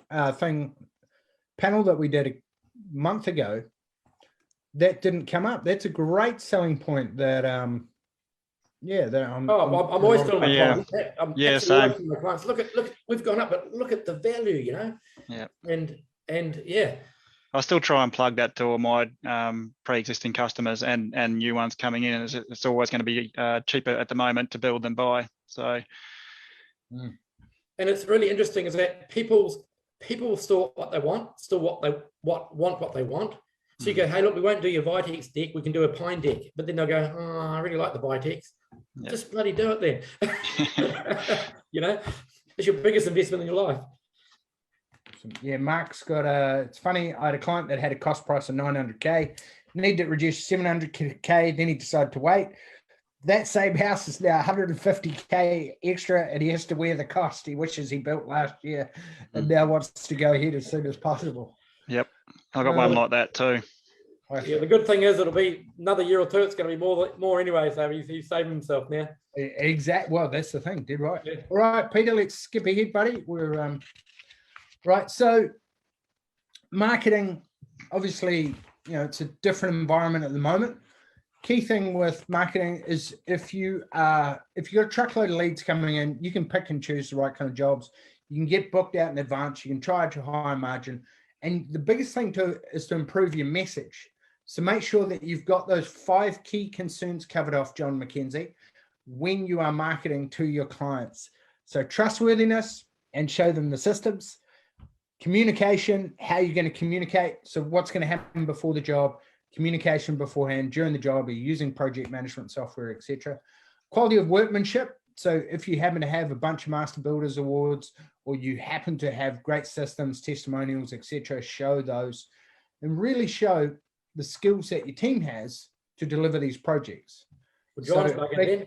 that we did a month ago. That didn't come up. That's a great selling point. That I'm always telling my clients. Same. My clients, look, we've gone up, but look at the value, Yeah. And yeah. I still try and plug that to all my pre-existing customers and new ones coming in. It's always going to be cheaper at the moment to build than buy. So, and it's really interesting is that people still what they want, what they want. So you go, hey, look, we won't do your Vitex deck. We can do a pine deck. But then they'll go, oh, I really like the Vitex. Yep. Just bloody do it then. It's your biggest investment in your life. Yeah, Mark's got it's funny, I had a client that had a cost price of 900K, needed it reduced to 700K, then he decided to wait. That same house is now 150K extra, and he has to wear the cost he wishes he built last year, and now wants to go ahead as soon as possible. Yep, I got one like that too. Yeah, the good thing is it'll be another year or two, it's going to be more anyway, so he's saving himself now. Exactly. Well, that's the thing, did right. Yeah. All right, Peter, let's skip ahead, buddy. We're right, so marketing, obviously, it's a different environment at the moment. Key thing with marketing is if you've got a truckload of leads coming in, you can pick and choose the right kind of jobs. You can get booked out in advance. You can charge a higher margin. And the biggest thing is to improve your message. So make sure that you've got those 5 key concerns covered off, John McKenzie, when you are marketing to your clients. So trustworthiness, and show them the systems. Communication, how you're going to communicate. So what's going to happen before the job, communication beforehand, during the job, are you using project management software, etc. Quality of workmanship. So if you happen to have a bunch of Master Builders Awards, or you happen to have great systems, testimonials, etc., show those and really show the skills that your team has to deliver these projects. Well, John's buggered then.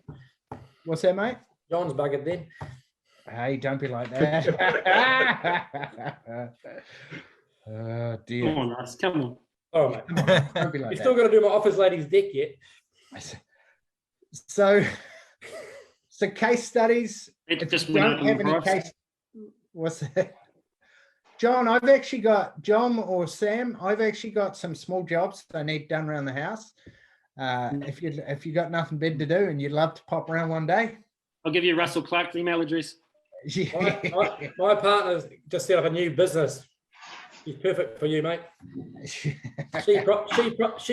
What's that, mate? John's buggered then. Hey, don't be like that. Oh, dear. Come on, Russ. Come on. All right, mate. Don't be like You've that. still got to do my office lady's deck yet. So case studies. It just you went don't have any case. What's that? John, I've actually got some small jobs that I need done around the house. If you got nothing better to do and you'd love to pop around one day, I'll give you Russell Clark's email address. My partner's just set up a new business. He's perfect for you, mate. She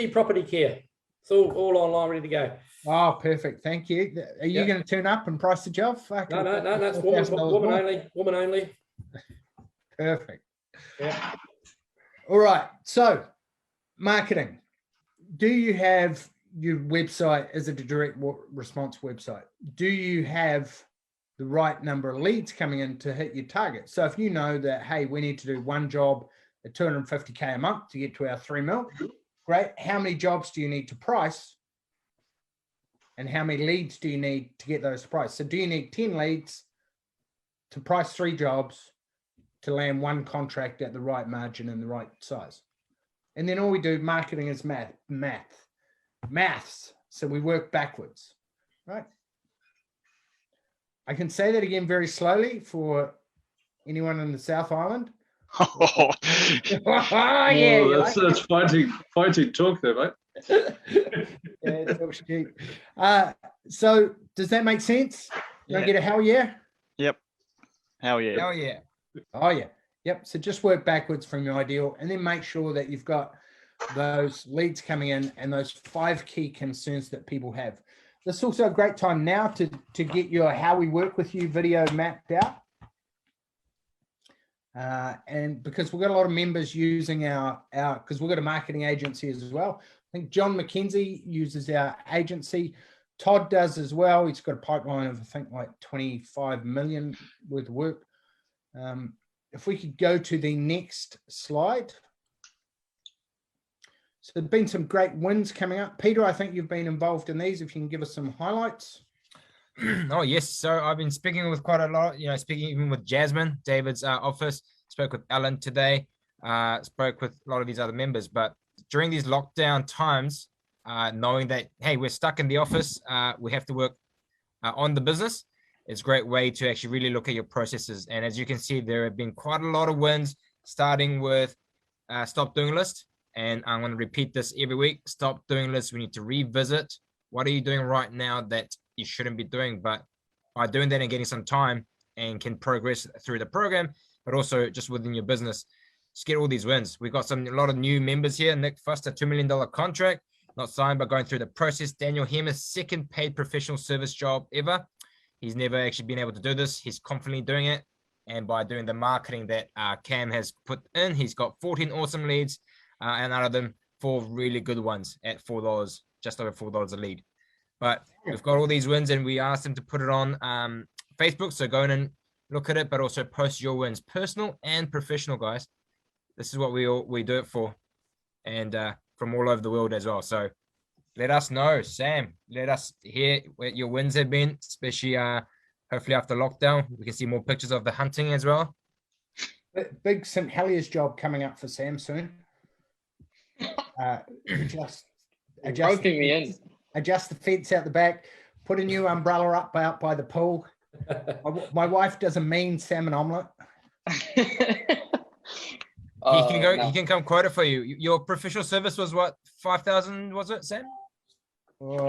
Property Care. It's all online, ready to go. Oh, perfect. Thank you. Are you going to turn up and price the job? No, it's woman only. Perfect. Yeah. All right. So marketing. Do you have your website as a direct response website? Do you have the right number of leads coming in to hit your target? So if you know that, hey, we need to do one job at 250K a month to get to our 3 mil, great. How many jobs do you need to price? And how many leads do you need to get those priced? So do you need 10 leads to price 3 jobs to land 1 contract at the right margin and the right size? And then all we do, marketing is maths. So we work backwards, right? I can say that again very slowly for anyone in the South Island. Oh, yeah, that's fighting talk there, mate. Yeah, talk cheap. So does that make sense? You want to get a hell yeah? Yep. Hell yeah. Hell yeah. Oh yeah. Yep. So just work backwards from your ideal and then make sure that you've got those leads coming in and those 5 key concerns that people have. This is also a great time now to get your how we work with you video mapped out. And because we've got a lot of members using our because we've got a marketing agency as well. I think John McKenzie uses our agency. Todd does as well. He's got a pipeline of, I think, like 25 million worth of work. If we could go to the next slide. So there've been some great wins coming up. Peter, I think you've been involved in these. If you can give us some highlights. Oh, yes. So I've been speaking with quite a lot, speaking even with Jasmine, David's office, spoke with Alan today, spoke with a lot of these other members. But during these lockdown times, knowing that, hey, we're stuck in the office, we have to work on the business, it's a great way to actually really look at your processes. And as you can see, there have been quite a lot of wins, starting with stop doing list. And I'm going to repeat this every week. Stop doing list. We need to revisit. What are you doing right now that you shouldn't be doing? But by doing that and getting some time and can progress through the program, but also just within your business, just get all these wins. We've got a lot of new members here. Nick Foster, $2 million contract, not signed, but going through the process. Daniel Hemmer's second paid professional service job ever. He's never actually been able to do this. He's confidently doing it. And by doing the marketing that Cam has put in, he's got 14 awesome leads. And out of them, 4 really good ones at $4, just over $4 a lead. But we've got all these wins, and we asked them to put it on Facebook. So go in and look at it, but also post your wins, personal and professional, guys. This is what we do it for, and from all over the world as well. So let us know, Sam. Let us hear what your wins have been, especially hopefully after lockdown. We can see more pictures of the hunting as well. Big St. Helier's job coming up for Sam soon. Adjust the fence out the back, put a new umbrella up out by the pool. My wife does a mean salmon omelette. He can come quote it for you. Your professional service was what, 5,000, was it, Sam? Oh.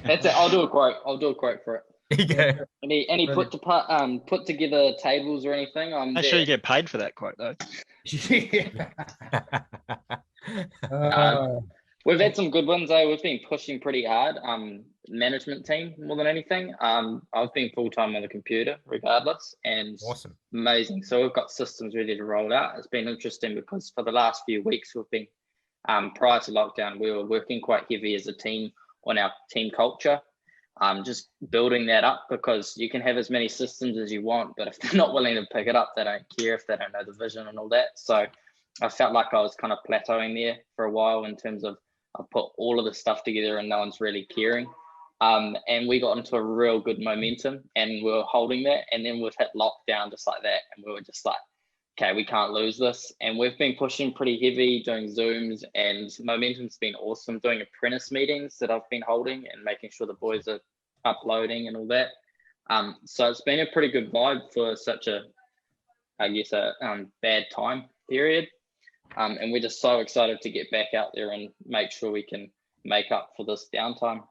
That's it. I'll do a quote for it. Yeah. Any put together tables or anything? Make sure you get paid for that quote though. We've had some good ones though. We've been pushing pretty hard. Management team more than anything. I've been full time on the computer regardless, and awesome, amazing. So we've got systems ready to roll out. It's been interesting because for the last few weeks we've been prior to lockdown we were working quite heavy as a team on our team culture. Just building that up, because you can have as many systems as you want, but if they're not willing to pick it up, they don't care if they don't know the vision and all that. So I felt like I was kind of plateauing there for a while in terms of I put all of the stuff together and no one's really caring. And we got into a real good momentum and we were holding that, and then we've hit lockdown just like that, and we were just like, okay, we can't lose this. And we've been pushing pretty heavy, doing Zooms, and momentum's been awesome, doing apprentice meetings that I've been holding and making sure the boys are uploading and all that. So it's been a pretty good vibe for such a, I guess, a bad time period. And we're just so excited to get back out there and make sure we can make up for this downtime.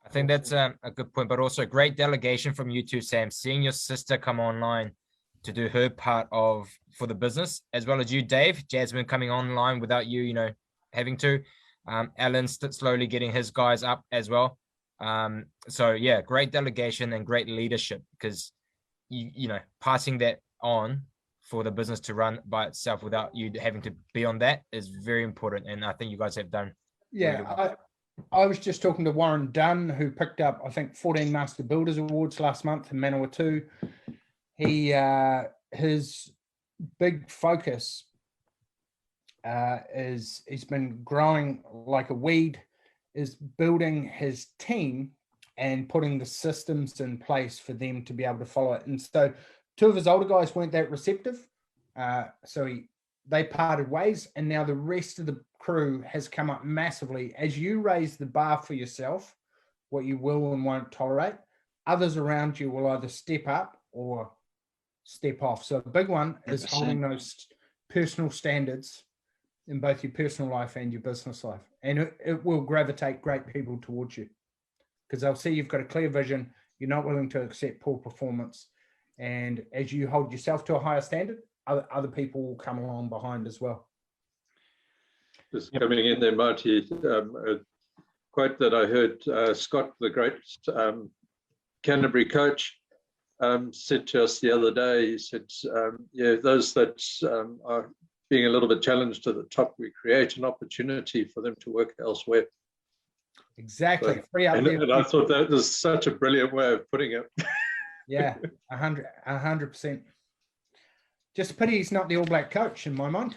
I think that's a good point, but also great delegation from you too, Sam, seeing your sister come online to do her part for the business, as well as you, Dave. Jasmine coming online without you, having to. Alan slowly getting his guys up as well. So yeah, great delegation and great leadership, because you passing that on for the business to run by itself without you having to be on that is very important, and I think you guys have done. Yeah, really. I was just talking to Warren Dunn, who picked up, I think, 14 Master Builders Awards last month in Manawatu. His big focus is he's been growing like a weed, is building his team and putting the systems in place for them to be able to follow it. And so 2 of his older guys weren't that receptive. So they parted ways, and now the rest of the crew has come up massively. As you raise the bar for yourself, what you will and won't tolerate, others around you will either step up or step off. So the big one is 100%. Holding those personal standards in both your personal life and your business life. And it will gravitate great people towards you, because they'll see you've got a clear vision, you're not willing to accept poor performance. And as you hold yourself to a higher standard, other people will come along behind as well. Just coming in there, Marty, a quote that I heard Scott, the great Canterbury coach, said to us the other day, he said, yeah, those that are being a little bit challenged at the top, we create an opportunity for them to work elsewhere. Exactly. So, Free up and I thought that was such a brilliant way of putting it. Yeah, 100%. Just a pity he's not the All Black coach in my mind.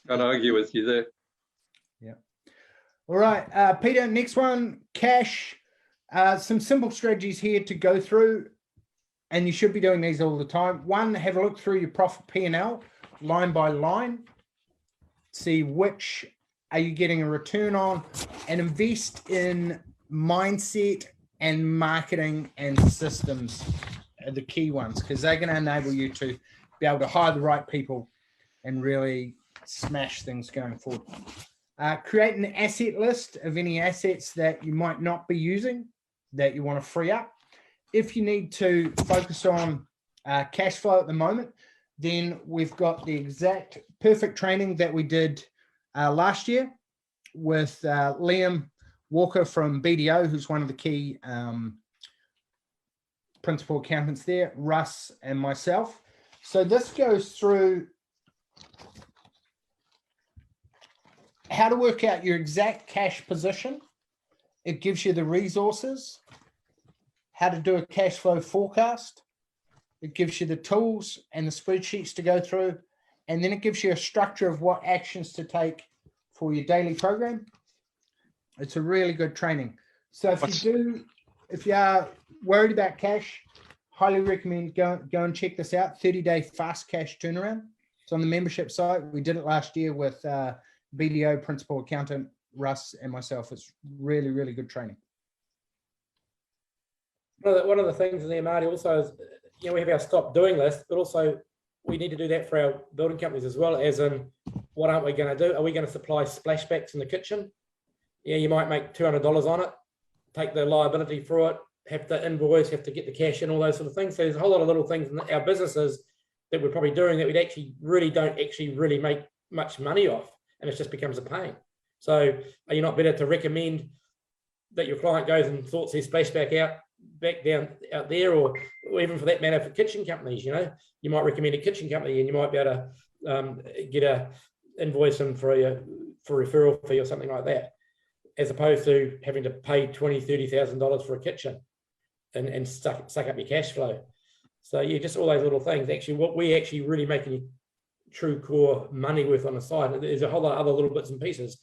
Can't argue with you there. Yeah. All right, Peter, next one, cash. Some simple strategies here to go through, and you should be doing these all the time. One, have a look through your profit P&L line by line. See which are you getting a return on, and invest in mindset and marketing and systems are the key ones, because they're going to enable you to be able to hire the right people and really smash things going forward. Create an asset list of any assets that you might not be using that you want to free up. If you need to focus on cash flow at the moment, then we've got the exact perfect training that we did last year with Liam Walker from BDO, who's one of the key principal accountants there, Russ and myself. So this goes through how to work out your exact cash position. It gives you the resources, how to do a cash flow forecast. It gives you the tools and the spreadsheets to go through, and then it gives you a structure of what actions to take for your daily program. It's a really good training. So if you are worried about cash, highly recommend go and check this out. 30-day fast cash turnaround. It's on the membership site. We did it last year with BDO principal accountant Russ and myself. It's really, really good training. One of the things in there, Marty, also is, we have our stop doing list, but also we need to do that for our building companies as well, as in, what aren't we going to do? Are we going to supply splashbacks in the kitchen? Yeah, you might make $200 on it, take the liability through it, have to invoice, have to get the cash in, all those sort of things. So there's a whole lot of little things in our businesses that we're probably doing that we don't really make much money off, and it just becomes a pain. So are you not better to recommend that your client goes and sorts their splashback back down out there, or even for that matter for kitchen companies? You might recommend a kitchen company, and you might be able to get a invoice them for referral fee or something like that, as opposed to having to pay $20,000-$30,000 for a kitchen and suck up your cash flow. So yeah, just all those little things. Actually, what we actually really making true core money with on the side, there's a whole lot of other little bits and pieces.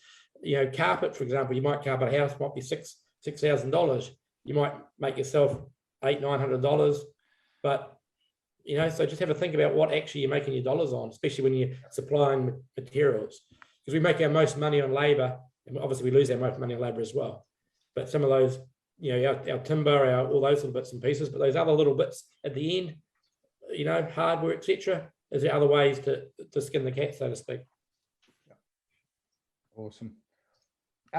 Carpet, for example, you might carpet a house, might be $6,000. You might make yourself $800-$900, but so just have a think about what actually you're making your dollars on, especially when you're supplying materials, because we make our most money on labor, and obviously we lose our most money on labor as well. But some of those, our timber, all those little bits and pieces, but those other little bits at the end, hardware, etc., is there other ways to skin the cat, so to speak. Awesome.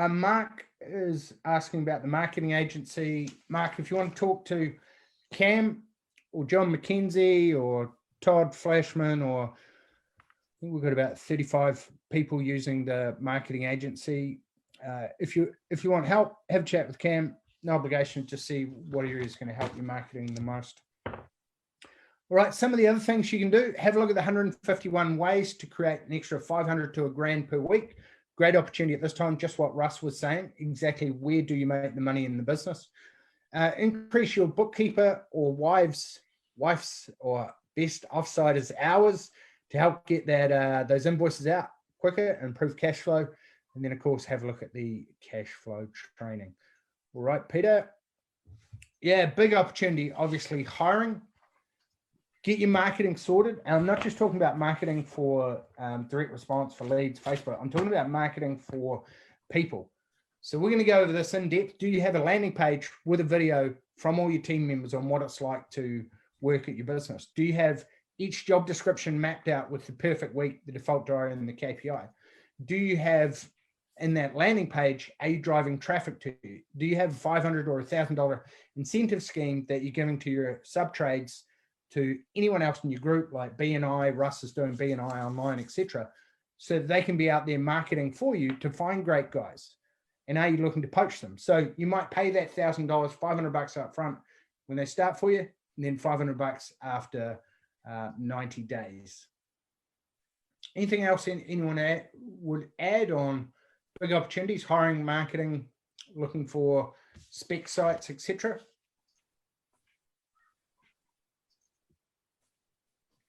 Mark is asking about the marketing agency. Mark, if you want to talk to Cam or John McKenzie or Todd Flashman, or I think we've got about 35 people using the marketing agency. If you want help, have a chat with Cam. No obligation, just see what area is going to help your marketing the most. All right, some of the other things you can do, have a look at the 151 ways to create an extra 500 to $1,000 per week. Great opportunity at this time, just what Russ was saying, exactly where do you make the money in the business. Increase your bookkeeper or wife's or best offsiders hours to help get those invoices out quicker and improve cash flow. And then, of course, have a look at the cash flow training. All right, Peter. Yeah, big opportunity, obviously, hiring. Get your marketing sorted. And I'm not just talking about marketing for direct response for leads, Facebook. I'm talking about marketing for people. So we're going to go over this in depth. Do you have a landing page with a video from all your team members on what it's like to work at your business? Do you have each job description mapped out with the perfect week, the default diary, and the KPI? Do you have in that landing page, are you driving traffic to you? Do you have a $500 or $1,000 incentive scheme that you're giving to your sub-trades, to anyone else in your group, like BNI, Russ is doing BNI online, etc., so they can be out there marketing for you to find great guys? And are you looking to poach them? So you might pay that $1,000, $500 up front when they start for you. and then $500 after 90 days. Anything else anyone would add on big opportunities, hiring, marketing, looking for spec sites, etc.?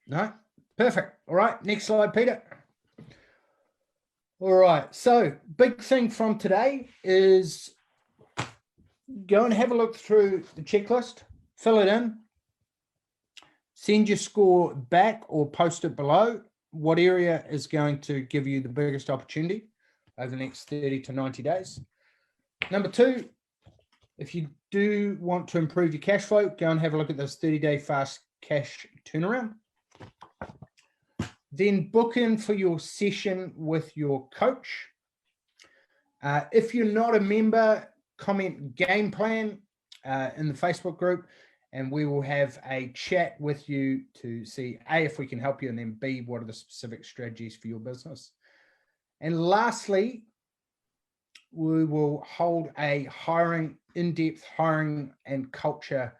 No? Perfect. All right, next slide, Peter. All right, so big thing from today is go and have a look through the checklist, fill it in, send your score back or post it below. What area is going to give you the biggest opportunity over the next 30 to 90 days? Number two, if you do want to improve your cash flow, go and have a look at this 30-day fast cash turnaround. Then book in for your session with your coach. If you're not a member, comment game plan in the Facebook group, and we will have a chat with you to see A, if we can help you, and then B, what are the specific strategies for your business. And lastly, we will hold a in-depth hiring and culture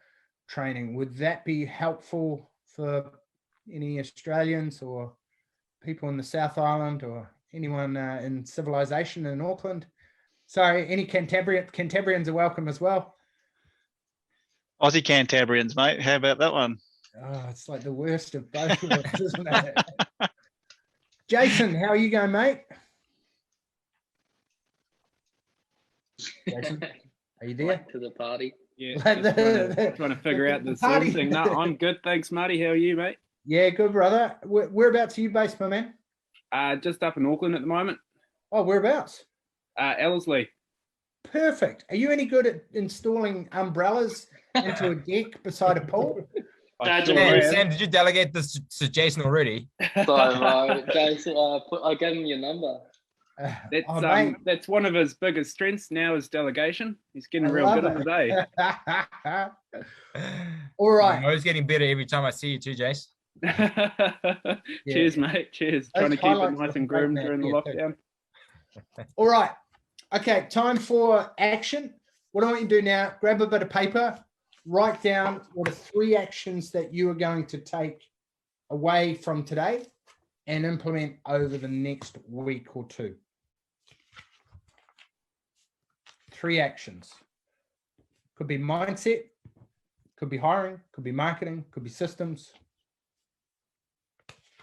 training. Would that be helpful for any Australians or people in the South Island or anyone in civilization in Auckland? Sorry, any Cantabrians are welcome as well. Aussie Cantabrians, mate. How about that one? Oh, it's like the worst of both of us, isn't it? Jason, how are you going, mate? Jason, are you there? Late to the party. Yeah, just trying to figure out this Zoom thing. No, I'm good, thanks, Marty. How are you, mate? Yeah, good, brother. Whereabouts are you based, my man? Just up in Auckland at the moment. Oh, whereabouts? Ellerslie. Perfect. Are you any good at installing umbrellas into a deck beside a pool? Sam, did you delegate this to Jason already? So, Jason, I gave him your number. That's one of his biggest strengths now is delegation. He's getting real good at the day. All right. I'm always getting better every time I see you too, Jace. Cheers, mate. Cheers. Trying to keep it nice and groomed during the lockdown. All right. Okay, time for action. What I want you to do now, grab a bit of paper, write down what are 3 actions that you are going to take away from today and implement over the next week or 2. 3 actions. Could be mindset, could be hiring, could be marketing, could be systems.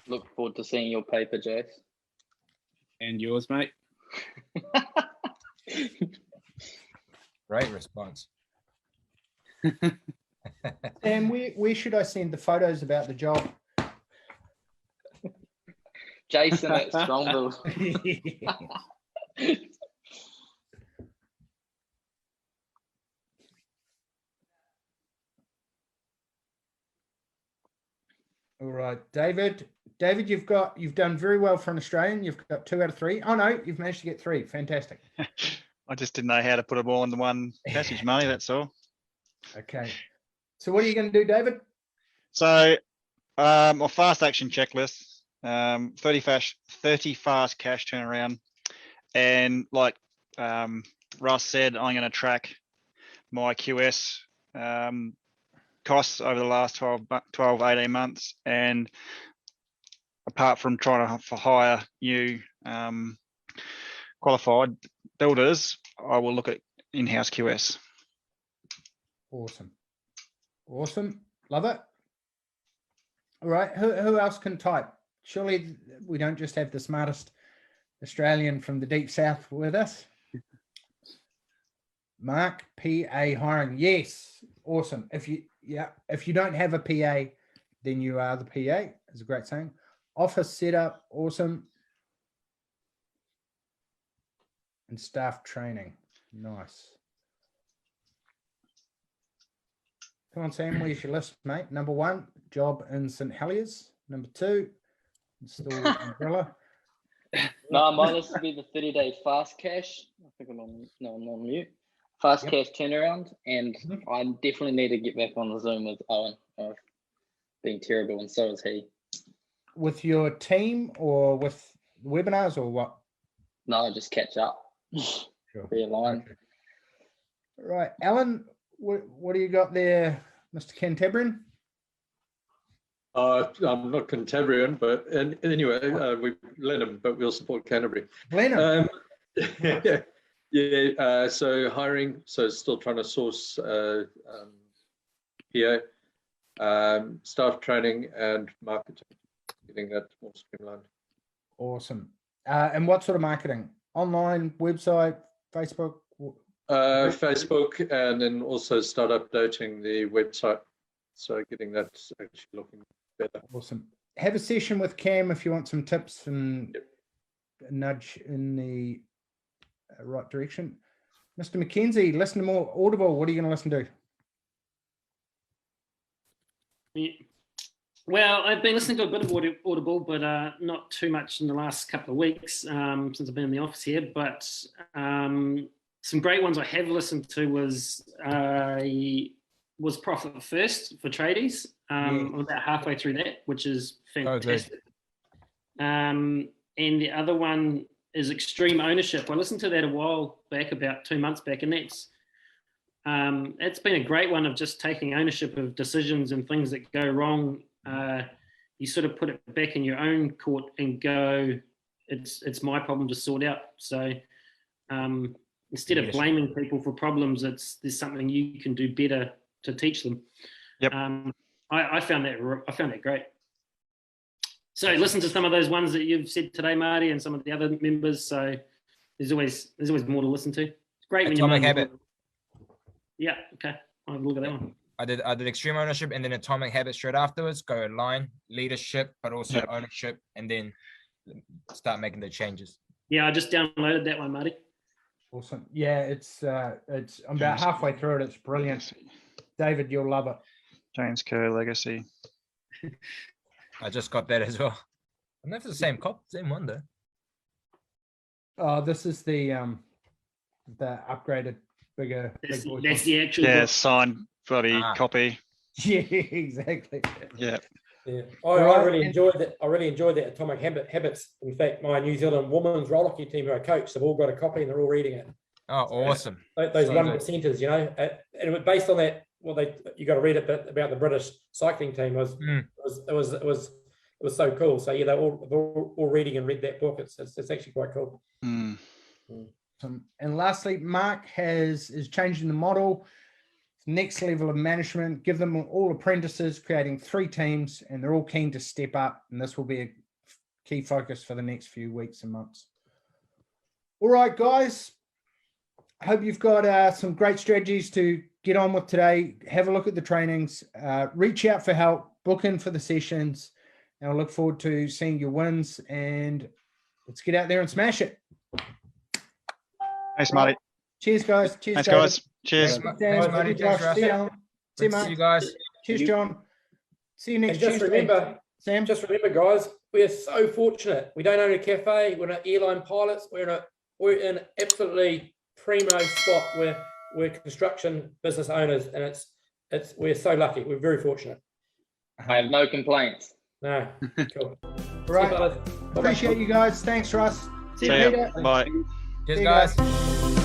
Look forward to seeing your paper, Jace. And yours, mate. Great response. And where should I send the photos about the job? Jason at Strongville. All right, David. David, you've done very well for an Australian. You've got 2 out of 3. Oh no, you've managed to get 3. Fantastic. I just didn't know how to put them all in the one passage, Marty. That's all. Okay. So what are you going to do, David? So, a fast action checklist, 30 fast cash turnaround, and like Russ said, I'm going to track my QS costs over the last 12, 18 months, and apart from trying to hire new qualified builders, I will look at in-house QS. Awesome. Love it. All right, who else can type? Surely we don't just have the smartest Australian from the deep south with us. Mark, PA hiring. Yes, awesome. If you don't have a PA, then you are the PA. It's a great saying. Office setup, awesome. And staff training, nice. Come on, Sam, where's your list, mate? Number 1, job in St. Heliers. Number 2, install umbrella. No, my list would be the 30-day fast cash. I think I'm on mute. Fast cash turnaround, and I definitely need to get back on the Zoom with Owen. I've been terrible, and so is he. With your team or with webinars or what? No, just catch up. Sure. Realign. Okay. Right, Alan, what do you got there, Mr. Cantabrian? I'm not Cantabrian, but anyway, we Lenham, but we'll support Canterbury. Lenham. So hiring, so still trying to source PA, staff training and marketing, getting that more streamlined. Awesome. And what sort of marketing? Online, website, Facebook? Facebook, and then also start updating the website. So getting that actually looking better. Awesome. Have a session with Cam if you want some tips and a nudge in the right direction. Mr. McKenzie, listen to more Audible. What are you going to listen to? Yeah. Well, I've been listening to a bit of Audible, but not too much in the last couple of weeks since I've been in the office here. But some great ones I have listened to was Profit First for tradies. I'm about halfway through that, which is fantastic. And the other one is Extreme Ownership. I listened to that a while back, about 2 months back, and it's been a great one of just taking ownership of decisions and things that go wrong. You sort of put it back in your own court and go, it's my problem to sort out. So instead of blaming people for problems, there's something you can do better to teach them. Yep. I found that great. So listen to some of those ones that you've said today, Marty, and some of the other members. So there's always more to listen to. It's great when Atomic Habit. Yeah. Okay. I'll have a look at that one. I did Extreme Ownership and then Atomic Habit straight afterwards. Go line, leadership, but also ownership, and then start making the changes. Yeah, I just downloaded that one, Marty. Awesome. Yeah, it's I'm about halfway through it. It's brilliant. David, you'll love it. James Kerr Legacy. I just got that as well. I don't know if it's the same one though. Oh, this is the upgraded, bigger. That's big the actual signed bloody copy. Yeah, exactly. Yeah. Yeah, I really enjoyed that. I really enjoyed that Atomic Habits. In fact, my New Zealand women's roller hockey team who I coach have all got a copy and they're all reading it. Oh, awesome! Those 1%ers, you know, and it was based on that. Well, you got to read a bit about the British cycling team. It was so cool. So yeah, they're all reading and read that book. It's actually quite cool. Mm. And lastly, Mark is changing the model. Next level of management, give them all apprentices, creating 3 teams, and they're all keen to step up. And this will be a key focus for the next few weeks and months. All right, guys. I hope you've got some great strategies to get on with today. Have a look at the trainings, reach out for help, book in for the sessions, and I look forward to seeing your wins. And let's get out there and smash it. Thanks, Marty. Cheers, guys. Cheers, thanks, David. guys. Cheers. Thanks, Marty. See you, See you guys. Cheers, John. See you next Tuesday. Remember, Sam. Just remember, guys, we are so fortunate. We don't own a cafe. We're not airline pilots. We're in an absolutely primo spot where we're construction business owners, and we're so lucky. We're very fortunate. I have no complaints. No, cool. Right. Appreciate you guys. Thanks, Russ. See you later. Bye. Cheers, guys.